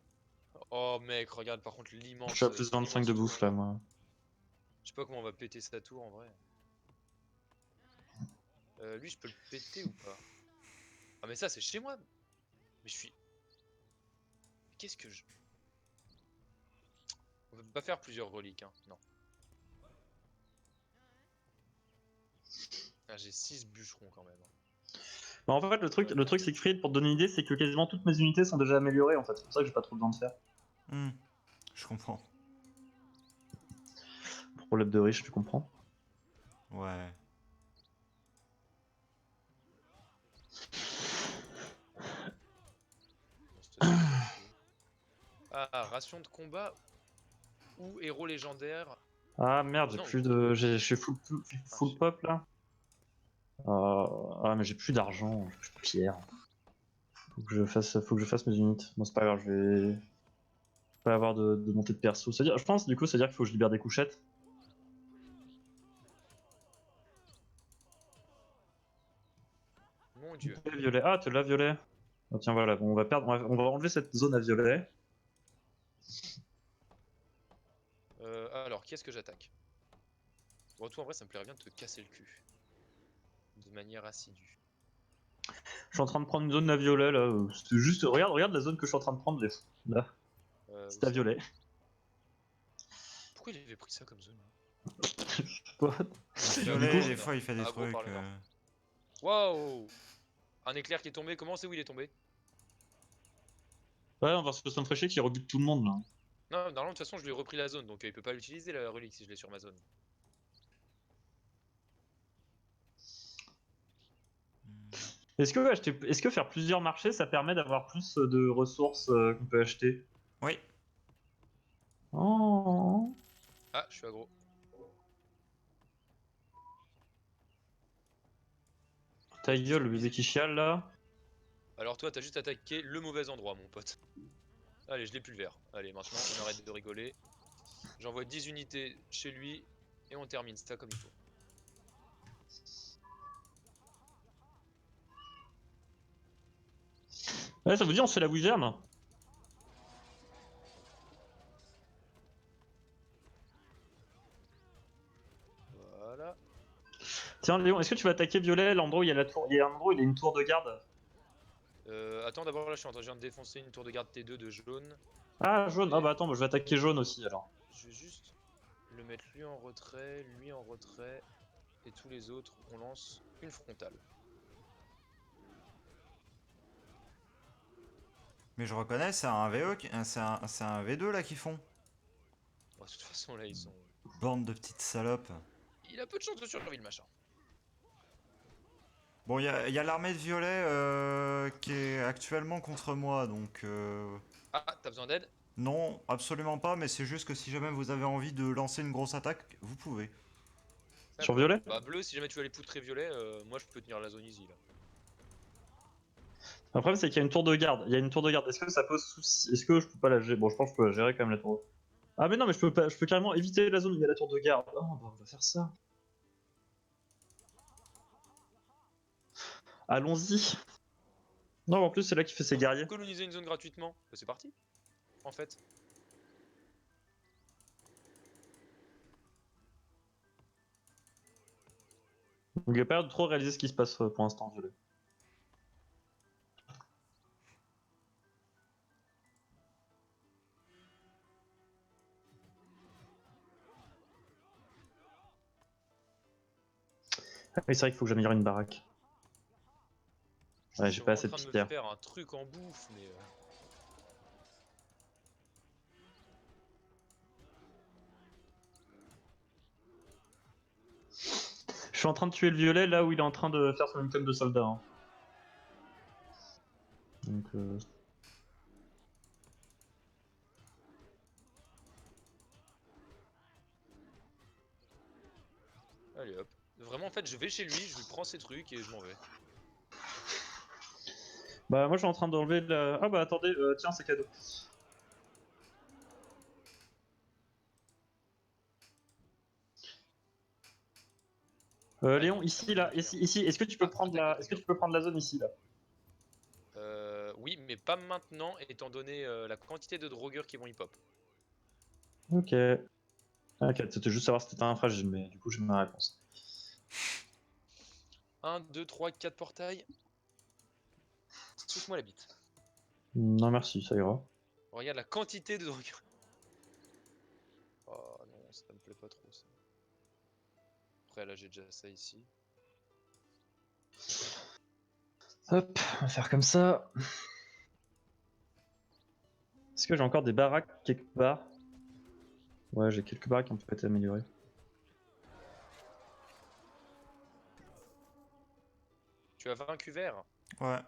Oh mec, regarde par contre l'immense... Je suis à plus 25 de bouffe là, moi. Je sais pas comment on va péter sa tour en vrai. Lui je peux le péter ou pas? Ah mais ça c'est chez moi. Mais je suis... Qu'est-ce que je... On peut pas faire plusieurs reliques, hein, non. Ah, j'ai 6 bûcherons quand même. Bah, en fait, le truc c'est que Fried, pour te donner une idée, c'est que quasiment toutes mes unités sont déjà améliorées en fait. C'est pour ça que j'ai pas trop besoin de faire. Je comprends. Problème de riche, tu comprends. Ouais. Ah, ration de combat ou héros légendaire. Ah merde, j'ai Non, plus de. Je suis full shit. pop là. Ah, mais j'ai plus d'argent, j'ai plus de pierre. Faut que je fasse mes unités. Bon, c'est pas grave, je vais pas avoir de montée de perso. Je pense, du coup, c'est-à-dire qu'il faut que je libère des couchettes. Mon dieu. Violet. Ah, tu l'as violet. Ah, tiens, voilà, bon, on va enlever cette zone à violet. Alors, qui est-ce que j'attaque? Bon, toi, en vrai, ça me plairait bien de te casser le cul. De manière assidue. Je suis en train de prendre une zone à violet là. C'est juste, regarde la zone que je suis en train de prendre là. C'est à violet. Pourquoi il avait pris ça comme zone? Violet, des fois il fait des Ah, gros, trucs. par le nord. Waouh! Un éclair qui est tombé, comment c'est où il est tombé? Ouais, on va se Sunfresh qui rebute tout le monde là. Non, normalement, de toute façon, je lui ai repris la zone, donc il peut pas l'utiliser la relique si je l'ai sur ma zone. Est-ce que faire plusieurs marchés ça permet d'avoir plus de ressources qu'on peut acheter? Oui. Oh. Ah, je suis aggro. Ta gueule, le bébé qui chiale là. Alors toi, t'as juste attaqué le mauvais endroit, mon pote. Allez, je l'ai plus le vert. Allez, maintenant, on arrête de rigoler. J'envoie 10 unités chez lui et on termine ça comme il faut. Ouais, ça vous dit on se fait la wyvern? Voilà. Tiens Léon, est-ce que tu vas attaquer violet, l'endroit où il y a la tour, il y a un endroit où il y a une tour de garde? Attends, d'abord là, je suis en train de défoncer une tour de garde T2 de jaune. Ah jaune, ah bah attends, je vais attaquer jaune aussi alors. Je vais juste le mettre lui en retrait, et tous les autres, on lance une frontale. Mais je reconnais, c'est un VE, c'est un V2 là qu'ils font. De toute façon, là, ils sont. Bande de petites salopes. Il a peu de chance de survie, le machin. Bon, y a l'armée de violet qui est actuellement contre moi, donc Ah, t'as besoin d'aide? non, absolument pas, mais c'est juste que si jamais vous avez envie de lancer une grosse attaque, vous pouvez. Sur D'accord. violet? Bah, bleu, si jamais tu veux aller poutrer violet, moi je peux tenir la zone easy là. Le problème, c'est qu'il y a une tour de garde. Il y a une tour de garde. Est-ce que ça pose souci? Est-ce que je peux pas la gérer? Bon, je pense que je peux la gérer quand même la tour. Ah, mais non, mais je peux pas, je peux carrément éviter la zone où il y a la tour de garde. Oh, bah, on va faire ça. Allons-y. Non, en plus, c'est là qu'il fait ses guerriers. Coloniser une zone gratuitement, bah, c'est parti. En fait. Donc, il n'y a pas de trop réaliser ce qui se passe pour l'instant, violet. Ah, oui, c'est vrai qu'il faut que j'améliore une baraque. Ouais, Je j'ai suis pas en assez de train de me pierres. faire un truc en bouffe, mais. Je suis en train de tuer le violet là où il est en train de faire son item de soldat. Hein. Donc, Allez hop. Vraiment, en fait, je vais chez lui, je lui prends ses trucs et je m'en vais. Bah, moi je suis en train d'enlever la. Ah, bah attendez, tiens, c'est cadeau. Ouais, Léon, ça ici, peut bien là, le faire. ici, est-ce que tu peux Ah, prendre la, t'inquiète, est-ce que tu t'inquiète. peux prendre la zone ici, là? Oui, mais pas maintenant, étant donné la quantité de drogueurs qui vont y pop. Ok. Ok, c'était juste savoir si c'était un fragile, mais du coup j'ai ma réponse. 1, 2, 3, 4 portails. Suce-moi la bite. Non merci, ça ira. Regarde la quantité de drogueurs. Oh non, ça me plaît pas trop ça. Après là j'ai déjà ça ici. Hop, on va faire comme ça. Est-ce que j'ai encore des baraques quelque part? Ouais, j'ai quelques baraques qui ont peut-être améliorées. Tu as vaincu vert? Ouais.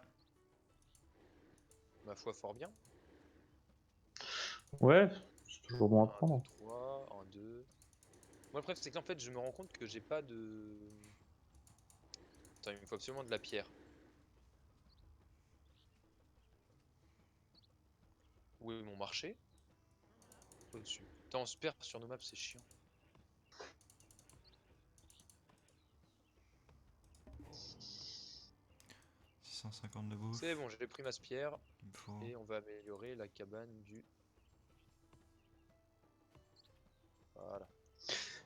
Ma foi fort bien. Ouais, c'est toujours bon à 1, 2, prendre. 3, 1, 2. Moi le problème c'est qu'en fait je me rends compte que j'ai pas de... Attends, il me faut absolument de la pierre. Où est mon marché? Au-dessus. Putain, on se perd sur nos maps, c'est chiant. 650 de bouffe. C'est bon, j'ai pris ma pierre Il me faut. et on va améliorer la cabane du... Voilà.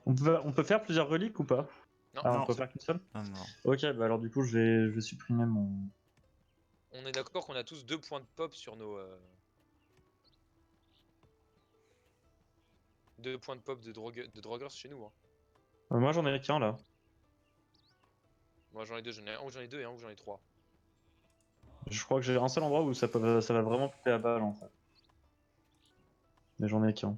On peut faire plusieurs reliques ou pas? Non, Ah, on Non. peut faire qu'une seule? Non, non. Ok, bah alors du coup je vais supprimer mon... on est d'accord qu'on a tous 2 points de pop sur nos... 2 points de pop de drogueurs chez nous. Hein. Moi j'en ai qu'un là. Moi j'en ai 2, j'en ai un où j'en ai 2 et un où j'en ai 3. Je crois que j'ai un seul endroit où ça va vraiment couper à balle en fait. Mais j'en ai qu'un.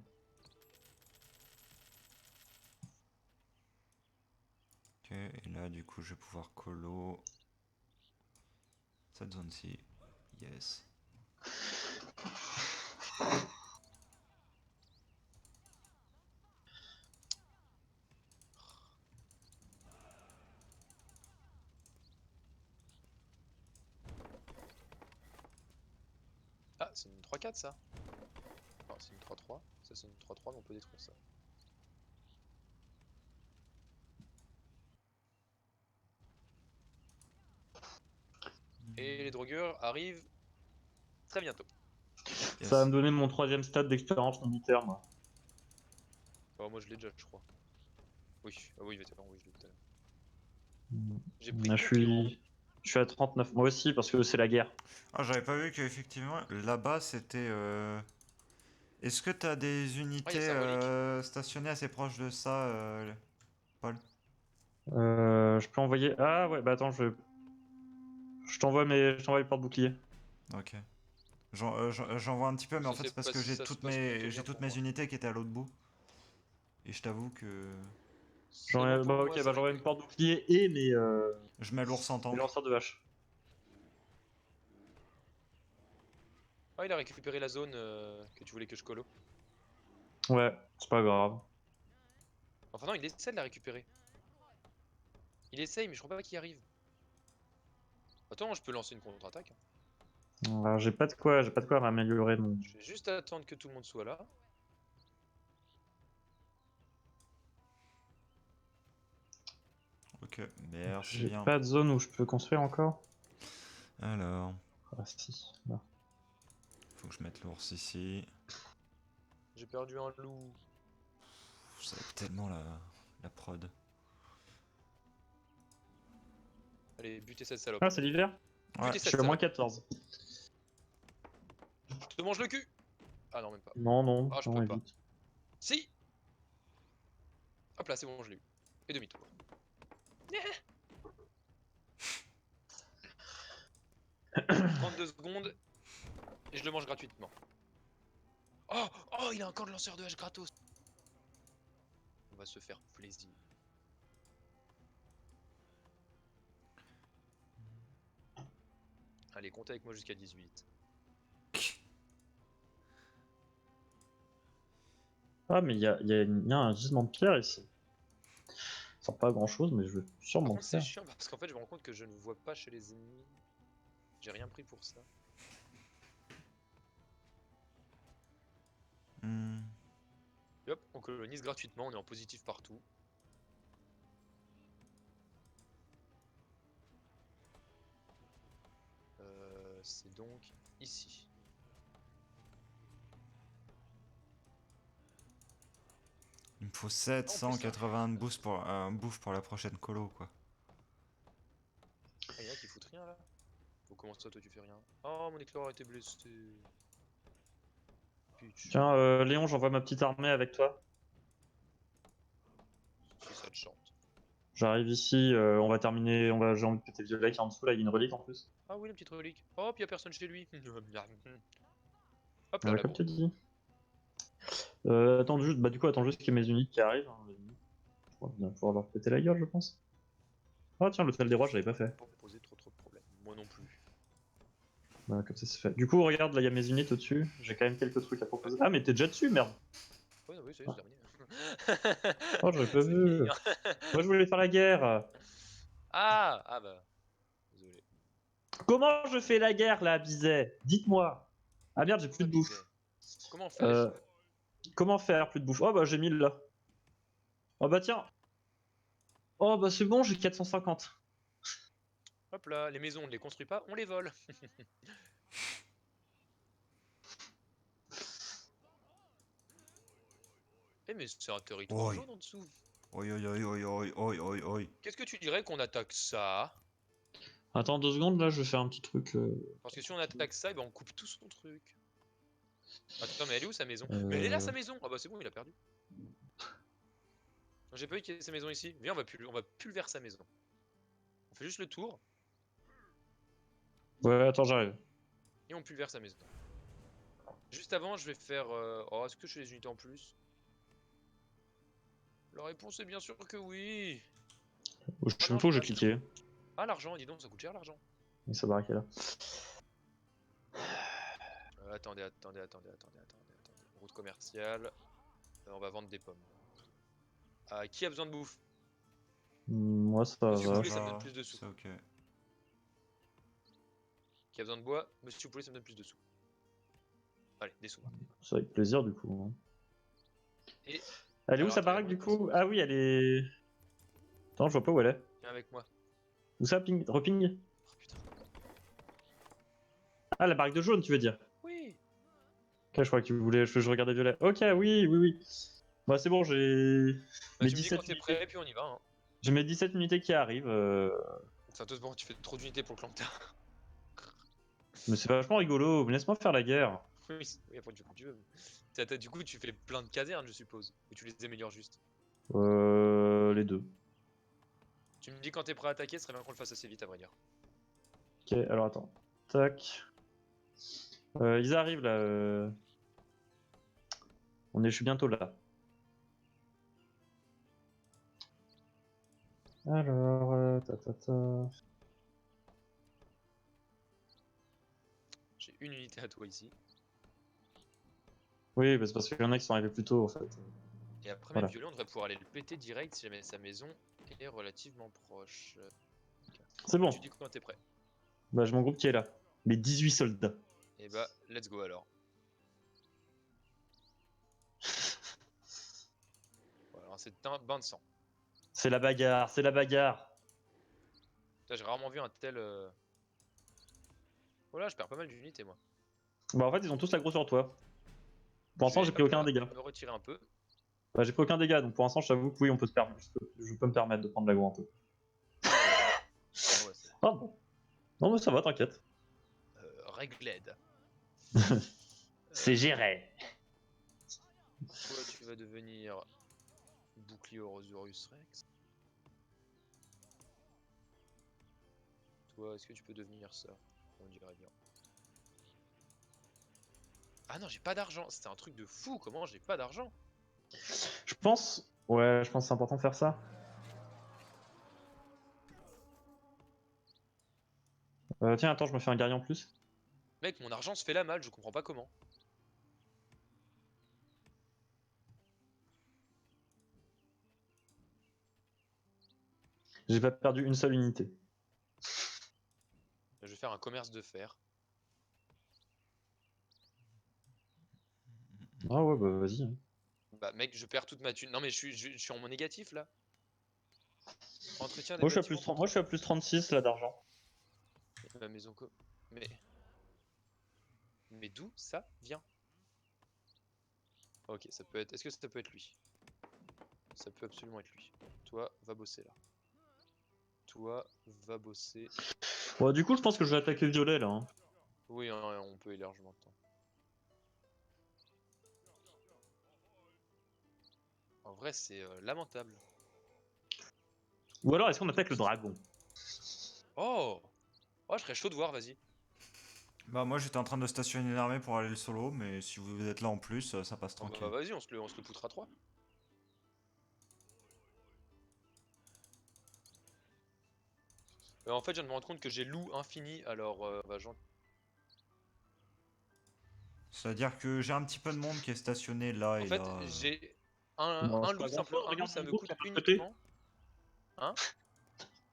Ok, et là, du coup, je vais pouvoir colo cette zone-ci. Yes. Ah, c'est une 3-4 ça. Non, c'est une 3-3. Ça c'est une 3-3 mais on peut détruire ça. Et les drogueurs arrivent très bientôt. Yes. Ça va me donner mon 3ème stade d'expérience militaire moi. Oh, moi je l'ai déjà je crois. Oui, ah oui, vétéran, oui je l'ai tout à l'heure. Mm. J'ai pris Je conquérant. suis à 39, moi aussi parce que c'est la guerre. Ah, j'avais pas vu qu'effectivement, là-bas, c'était... Est-ce que t'as des Ah, il y a unités sa relique. stationnées assez proches de ça, Paul? Je peux envoyer... Ah ouais, bah attends, je t'envoie les porte-boucliers. Ok. J'en vois un petit peu, mais en Ça fait, s'est c'est parce que ça se passe plutôt bien j'ai toutes pour mes moi. unités qui étaient à l'autre bout. Et je t'avoue que C'est bon pour Bah moi, ok, ça bah j'aurais récupère. une porte bouclier et je mets l'ours en mes tank. lanceurs de vache. Ah, il a récupéré la zone que tu voulais que je colo. Ouais, c'est pas grave. Enfin non, il essaie de la récupérer. Il essaye, mais je crois pas qu'il y arrive. Attends, je peux lancer une contre-attaque, hein. Alors, j'ai pas de quoi m'améliorer mon. Je vais juste attendre que tout le monde soit là. Ok, merci J'ai bien. pas de zone où je peux construire encore. Alors, Ah si, là. faut que je mette l'ours ici. J'ai perdu un loup. Ça aide tellement la prod. Allez, butez cette salope. Ah, c'est l'hiver? Ouais, Butez Je suis cette à moins salope. 14. Je te mange le cul. Ah non, même pas. Non, non, Ah, je non, peux pas. évite. Si. Hop là, c'est bon, je l'ai eu. Et demi-tour. 32 secondes. Et je le mange gratuitement. Oh, oh, il a encore le lanceur de hache gratos. On va se faire plaisir. Allez, comptez avec moi jusqu'à 18. Ah, mais il y a un gisement de pierre ici. Ça sert pas à grand chose, mais je veux Par sûrement le contre, c'est faire. chiant parce qu'en fait, je me rends compte que je ne vois pas chez les ennemis. J'ai rien pris pour ça. Hmm. Et hop, on colonise gratuitement, on est en positif partout. C'est donc ici. Il me faut Ah, en plus, 780 de boost pour, bouffe pour la prochaine colo, quoi. il y en a qui foutent rien là. Ou comment ça, toi tu fais rien? Oh, mon éclaireur a été blessé. Putain, Tiens, Léon, j'envoie ma petite armée avec toi. si ça te chante. J'arrive ici, on va terminer, j'ai envie de péter violet qui est en dessous, là, il y a une relique en plus. Ah oui, la petite relique. Hop, y'a personne chez lui. Hop là, la Comme bourre. tu dis. Attends juste, bah du coup, attends juste qu'il y ait mes unités qui arrivent, hein, les unités. On va bien pouvoir leur péter la gueule, je pense. Ah tiens, l'hôtel des rois, je l'avais pas fait. Pas poser trop de problèmes. Moi non plus. Voilà, comme ça c'est fait. Du coup, regarde, là, il y a mes unités au-dessus. J'ai quand même quelques trucs à proposer. Ah, mais t'es déjà dessus, merde. Ouais, oui, ça y est, Ah. c'est terminé. Oh, j'aurais pas C'est vu. fini, hein. Moi, je voulais faire la guerre. Ah, ah bah, désolé. Comment je fais la guerre, là, Bizet? Dites-moi. Ah merde, j'ai plus Pourquoi de Bizet? bouffe. Comment fais-je? Euh, comment faire plus de bouffe? Oh bah j'ai 1000 là. Oh bah tiens. Oh bah c'est bon, j'ai 450. Hop là, les maisons on ne les construit pas, on les vole. Eh mais c'est un territoire Oi. jaune en dessous. Oi, oi, oi, oi, oi, oi, oi, oi. Qu'est-ce que tu dirais qu'on attaque ça? Attends 2 secondes, là je vais faire un petit truc. Parce que si on attaque ça, eh ben on coupe tout son truc. Attends, mais elle est où sa maison? Mais elle est là Euh, sa maison! Ah bah c'est bon, il a perdu. J'ai pas vu qu'il y ait sa maison ici. Viens, on va pulvère sa maison. On fait juste le tour Ouais, attends, j'arrive. et on pulvère sa maison. Juste avant, je vais faire. Oh, est-ce que je fais les unités en plus? La réponse est bien sûr que oui! Je Ah sais non, même pas où j'ai j'ai pas acheté. cliqué. Ah, l'argent, dis donc, ça coûte cher l'argent. Et ça baraque là. Attendez. Route commerciale. On va vendre des pommes. Ah, qui a besoin de bouffe? Moi ça Monsieur va. Poulet, ça me donne Ça, plus de sous. c'est ok. Qui a besoin de bois? Monsieur Poulet, ça me donne plus de sous. Allez, des sous. C'est avec plaisir du coup, hein. Et. Elle est où Alors sa attends, il y a baraque combien du de coup? personnes? Ah oui, elle est. Attends, je vois pas où elle est. Viens avec moi. Où ça, ping? Reping? Oh putain. Ah, la baraque de jaune, tu veux dire? Oui! Ok, je crois que tu voulais. Je regardais violet. Ok, oui, oui, oui. Bah c'est bon, j'ai. Bah, Mes tu me dis quand 17 t'es unités. prêt, puis on y va. Hein. J'ai mes 17 unités qui arrivent. Enfin, toi, bon, tu fais trop d'unités pour le clan que t'as. Mais c'est vachement rigolo. Laisse-moi faire la guerre. Oui, oui, après tu fais comme tu veux. Du coup, tu fais plein de casernes, je suppose. Ou tu les améliores juste. Les deux. Tu me dis quand t'es prêt à attaquer, ce serait bien qu'on le fasse assez vite, à vrai dire. Ok, alors attends. Tac. Ils arrivent là. Je suis bientôt là. Alors, J'ai une unité à toi ici. Oui, bah, c'est parce qu'il y en a qui sont arrivés plus tôt en fait. Et après, Voilà. même violet, on devrait pouvoir aller le péter direct si jamais sa maison est relativement proche. C'est bon. Tu dis quand t'es prêt. Bah, j'ai mon groupe qui est là. Les 18 soldats. Et bah, let's go alors. Voilà, alors c'est un bain de sang. C'est la bagarre, c'est la bagarre. J'ai rarement vu un tel. Voilà, je perds pas mal d'unités moi. Bah, en fait, ils ont tous l'aggro sur toi. Pour l'instant, Je j'ai vais pris aucun dégât. me retirer un peu. Bah, j'ai pris aucun dégât, donc pour l'instant, je t'avoue que oui, on peut se permettre. Je peux me permettre de prendre l'aggro un peu. Ah ouais, c'est Ah bon. Non, mais ça va, t'inquiète. Régled. C'est géré. Toi, tu vas devenir bouclier Orosurus Rex. Toi, est-ce que tu peux devenir ça? On dirait bien. Ah non, j'ai pas d'argent. C'était un truc de fou. Comment j'ai pas d'argent? Je pense. Ouais, je pense que c'est important de faire ça. Tiens, attends, je me fais un guerrier en plus. Mec, mon argent se fait la malle. Je comprends pas comment. J'ai pas perdu une seule unité. Je vais faire un commerce de fer. Ah ouais, bah vas-y. Hein. Bah mec, je perds toute ma thune. Non mais je suis en mon négatif là. Entretien des Moi, je suis à plus bâtiments. 30, moi, je suis à plus 36 là d'argent. Ma maison co. Mais. Mais d'où ça vient? Ok, ça peut être. Est-ce que ça peut être lui? Ça peut absolument être lui. Toi, va bosser là. Toi, va bosser. Bon, du coup, je pense que je vais attaquer violet là. Hein. Oui, hein, on peut y largement le temps. En vrai, c'est lamentable. Ou alors, est-ce qu'on attaque le dragon? Oh! Oh, je serais chaud de voir, vas-y. Bah moi j'étais en train de stationner une armée pour aller le solo, mais si vous êtes là en plus, ça passe Oh, tranquille. bah vas-y, on se le poutre à 3. En fait, je viens de me rendre compte que j'ai loup infini, alors bah, C'est-à-dire que j'ai un petit peu de monde qui est stationné là En et fait, là. j'ai Bon, un c'est pas loup grand simple, chose, un loup regarde ça mon me groupe coûte qui est de l'autre côté. uniquement.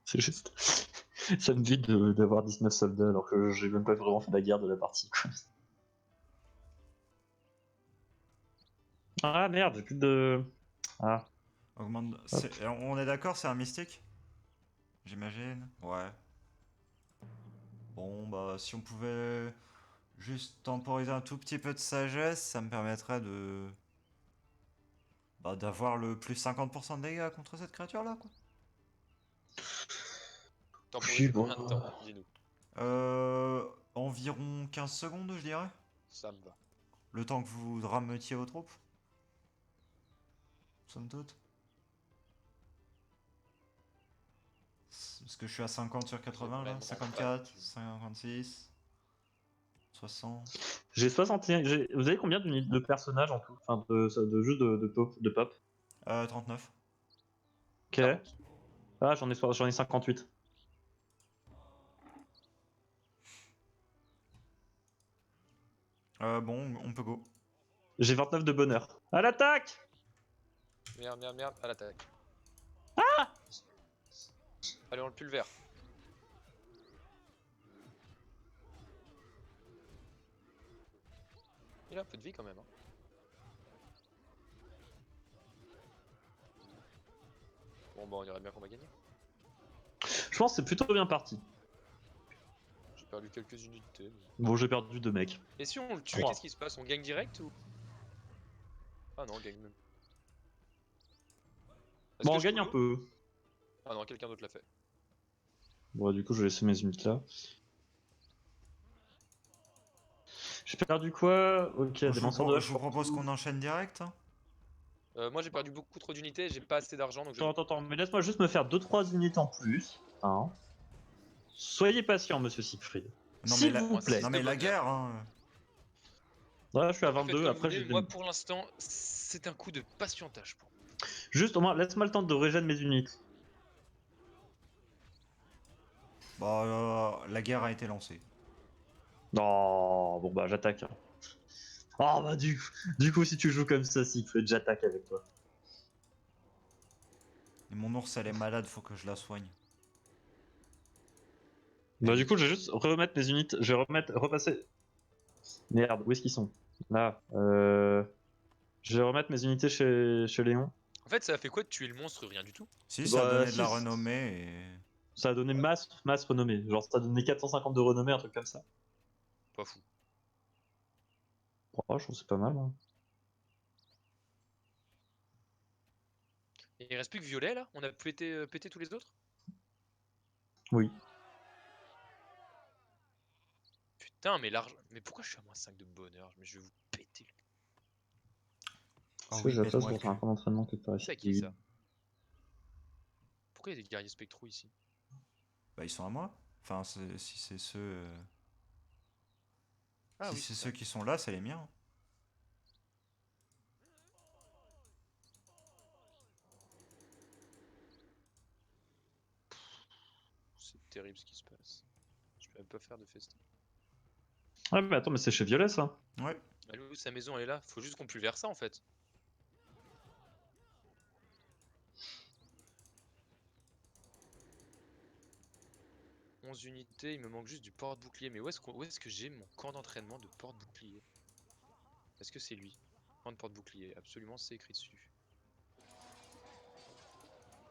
C'est juste. Ça me vide d'avoir 19 soldats alors que j'ai même pas vraiment fait la guerre de la partie. Quoi. Ah merde, j'ai plus de. Ah. Augmente... Hop. On est d'accord, c'est un mystique? J'imagine. Ouais. Bon bah si on pouvait juste temporiser un tout petit peu de sagesse, ça me permettrait de... Bah d'avoir le plus 50% de dégâts contre cette créature là quoi. Oui, Temporiser bon. combien de temps? Dis-nous. Environ 15 secondes je dirais. Ça me va. Le temps que vous rametiez vos troupes. Somme toute. Parce que je suis à 50 sur 80 là. Vraiment 54, 56, 60. J'ai 61. Vous avez combien de personnages en tout? Enfin, de jeux de pop? 39. Ok. 40. Ah, j'en ai 58. Bon, on peut go. J'ai 29 de bonheur. À l'attaque! Merde, merde, merde, à l'attaque. Allez, on le pulvère. Il a un peu de vie quand même. Hein. Bon, bah, on dirait bien qu'on va gagner. Je pense que c'est plutôt bien parti. J'ai perdu quelques unités. Mais... Bon, j'ai perdu 2 mecs. Et si on le tue, 3. qu'est-ce qui se passe? On gagne direct ou. Ah non, on gagne même. Est-ce Bon, que on je gagne un peux- peu. Ah non, quelqu'un d'autre l'a fait. Bon, du coup, je vais laisser mes unités là. J'ai perdu quoi? Ok, des lanceurs de hache. Je vous propose qu'on enchaîne direct. Hein. Moi j'ai perdu beaucoup trop d'unités, j'ai pas assez d'argent donc je... Attends, mais laisse-moi juste me faire 2-3 unités en plus. Hein. Soyez patient, monsieur Siegfried. Non mais, S'il vous plaît. non, mais la guerre, hein. Là, je suis à En fait, 22, comme vous après voulez, j'ai moi deux. pour l'instant c'est un coup de patientage pour moi. Juste au moins, laisse-moi le temps de régénérer mes unités. Bah, la guerre a été lancée. Non, bon bah j'attaque. Oh bah du coup si tu joues comme ça, Siegfried, j'attaque avec toi. Et mon ours, elle est malade, faut que je la soigne. Bah du coup je vais juste remettre mes unités, je vais repasser. Merde, où est-ce qu'ils sont? Là, je vais remettre mes unités chez Léon. En fait, ça a fait quoi de tuer le monstre? Rien du tout. Si, ça a Bah donné de la si, renommée et... ça a donné masse renommée. Genre ça a donné 450 de renommée, un truc comme ça. Pas fou. Oh, je trouve que c'est pas mal. Hein. Et il reste plus que Violet là? On a pété tous les autres? Oui. Putain, mais l'argent. Mais pourquoi je suis à moins 5 de bonheur? Mais je vais vous péter le cul. Oh C'est oui, j'ai la place pète-moi le pour faire un cul. camp d'entraînement quelque part ici. C'est à qui ça? Pourquoi il y a des guerriers spectraux ici? Bah, ils sont à moi. Enfin, si c'est ceux... Ah si oui, c'est c'est ceux ça. qui sont là, c'est les miens. C'est terrible ce qui se passe. Je peux même pas faire de festin. Ah mais attends, mais c'est chez Violet ça. Ouais. Elle est où sa maison? Elle est là. Faut juste qu'on pulvère ça en fait. « 11 unités, il me manque juste du porte-bouclier. Mais où est-ce que j'ai mon camp d'entraînement de porte-bouclier? Est-ce que c'est lui? Camp de porte-bouclier, absolument, c'est écrit dessus.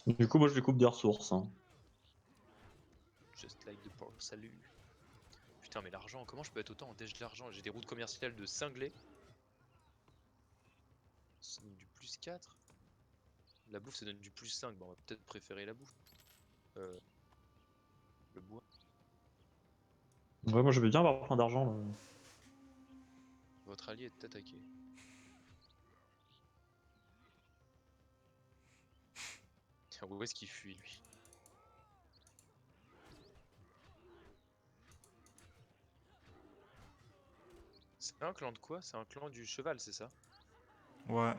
Du coup moi je lui coupe des ressources. Hein. Just like the port, salut. Putain, mais l'argent, comment je peux être autant en déj d'argent? J'ai des routes commerciales de cinglés. Ça donne du plus 4. La bouffe, ça donne du plus 5. Bon, on va peut-être préférer la bouffe. Le bois. Ouais, moi je veux bien avoir plein d'argent là. Votre allié est attaqué. Tiens, où est-ce qu'il fuit, lui? C'est un clan de quoi? C'est un clan du cheval, c'est ça? Ouais.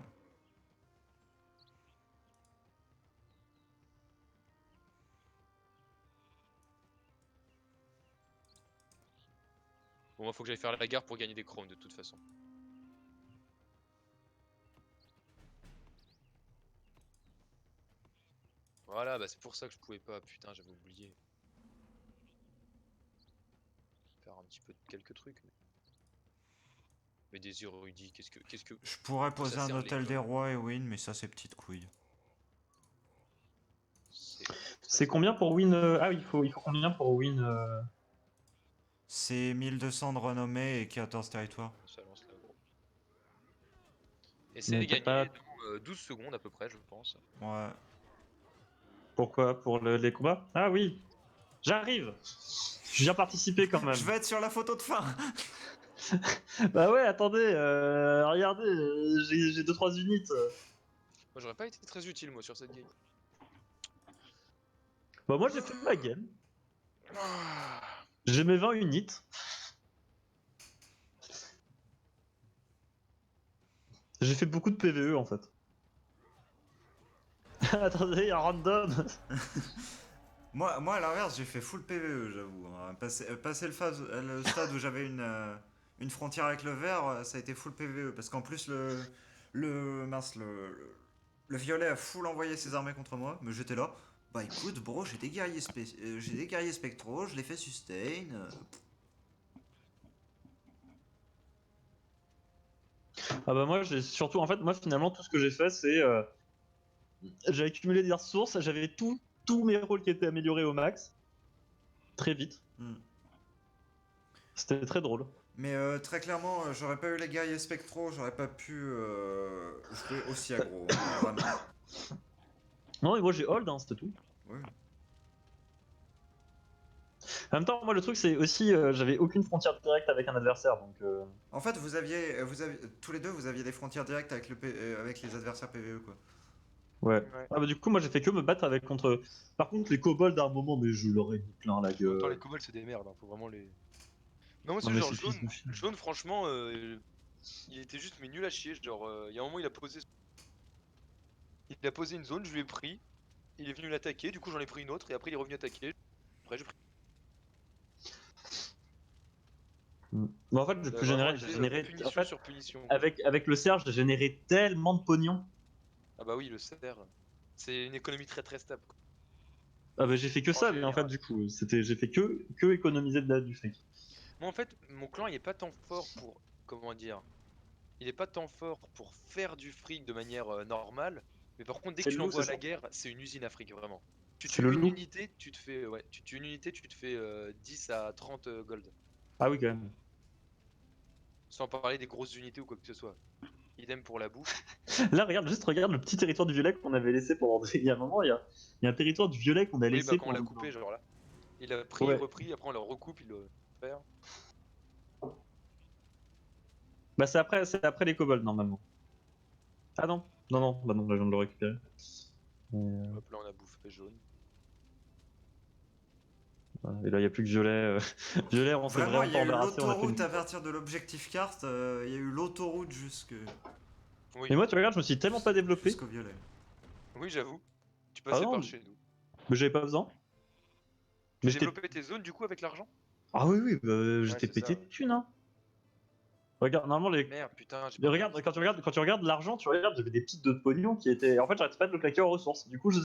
Bon, moi, faut que j'aille faire la guerre pour gagner des crowns, de toute façon. Voilà, bah c'est pour ça que je pouvais pas. Putain, j'avais oublié. Faire un petit peu de quelques trucs. Mais des érudits, qu'est-ce que. Je pourrais quoi ça poser un sert, hôtel les des hommes rois et win, mais ça, c'est petites couilles. C'est combien pour win Ah il faut combien pour win C'est 1200 de renommée et 14 territoires. Ça lance là, gros. Et Mais c'est t'as gagné pas... dans 12 secondes à peu près, je pense. Ouais. Pourquoi? Pour les combats? Ah oui. J'arrive. Je viens participer quand même. Je vais être sur la photo de fin. Bah ouais, attendez, regardez, j'ai 2-3 unités. Moi, j'aurais pas été très utile, moi, sur cette game. Bah moi j'ai fait ma game. Ah. J'ai mes 20 unités. J'ai fait beaucoup de PVE en fait. Attendez, un random. Moi, à l'inverse, j'ai fait full PVE, j'avoue. Hein. Passer le stade où j'avais une frontière avec le vert, ça a été full PVE. Parce qu'en plus, le violet a full envoyé ses armées contre moi. Mais j'étais là. Bah écoute, bro, j'ai des guerriers spectraux, je les fais sustain. Ah bah moi j'ai surtout, en fait, moi finalement tout ce que j'ai fait c'est... j'ai accumulé des ressources, j'avais tous mes rôles qui étaient améliorés au max. Très vite. Hmm. C'était très drôle. Mais très clairement, j'aurais pas eu les guerriers spectraux, j'aurais pas pu jouer aussi aggro. Hein, vraiment. Non mais moi j'ai hold, hein, c'était tout. Oui. En même temps, moi le truc c'est aussi, j'avais aucune frontière directe avec un adversaire, donc... En fait, tous les deux, vous aviez des frontières directes avec, avec les adversaires PVE, quoi. Ouais. Ouais. Ah bah du coup moi j'ai fait que me battre avec contre... Par contre les kobolds à un moment, mais je leur ai mis plein la En même temps, les gueule. kobolds, c'est des merdes, hein, faut vraiment les. Non, moi, Non c'est mais genre c'est fils jaune. de fille. Jaune, franchement, il était juste mais nul à chier. Genre, il y a un moment, il a posé une zone, je lui ai pris. Il est venu l'attaquer, du coup, j'en ai pris une autre, et après, il est revenu attaquer. Après, j'ai pris. Mais en fait, j'ai pu générer, punition en fait, sur punition. avec le cerf, j'ai généré tellement de pognon. Ah bah oui, le cerf, c'est une économie très très stable, quoi. Ah bah j'ai fait que En ça, mais en fait, général. du coup, j'ai fait que économiser du fric. Moi en fait, mon clan il est pas tant fort pour, comment dire, il est pas tant fort pour faire du fric de manière normale, mais par contre dès C'est que le tu loup, l'envoies c'est à la ça? guerre, c'est une usine à fric vraiment. Tu C'est tues le une loup. unité, tu te fais, ouais, tu tues une unité, tu te fais 10 à 30 gold. Ah oui, quand même. Sans parler des grosses unités ou quoi que ce soit. Idem pour la bouffe. Là, regarde le petit territoire du violet qu'on avait laissé pendant. Il y a un moment, il y a un territoire du violet qu'on a Oui, bah laissé quand on l'a pendant. coupé, genre là. Il a pris, Ouais. repris, après on le recoupe, il le perd. Bah, c'est après les kobolds, normalement. Ah non, non, non, bah non, là, je viens de le récupérer. Hop là on a bouffé jaune. Voilà. Et là, il n'y a plus que violet. Violet, on s'est Vraiment, vraiment il y pas a eu embarrassé, on a fait une. l'autoroute à partir de l'objectif carte, il y a eu l'autoroute jusque... Et Oui, moi, tu regardes, je me suis tellement pas développé. jusqu'au violet. oui j'avoue. Tu Ah passais non, par chez nous. mais j'avais pas besoin. Tu Mais j'étais. développais tes zones du coup avec l'argent? Ah oui, oui, Ouais, j'étais c'est pété ça. de thunes, hein. Regarde, normalement, Merde, putain, j'ai mais pas regarde, regardé. quand tu regardes l'argent, tu regardes, j'avais des petites de pognon qui étaient. En fait, j'arrêtais pas de le claquer en ressources. Du coup, je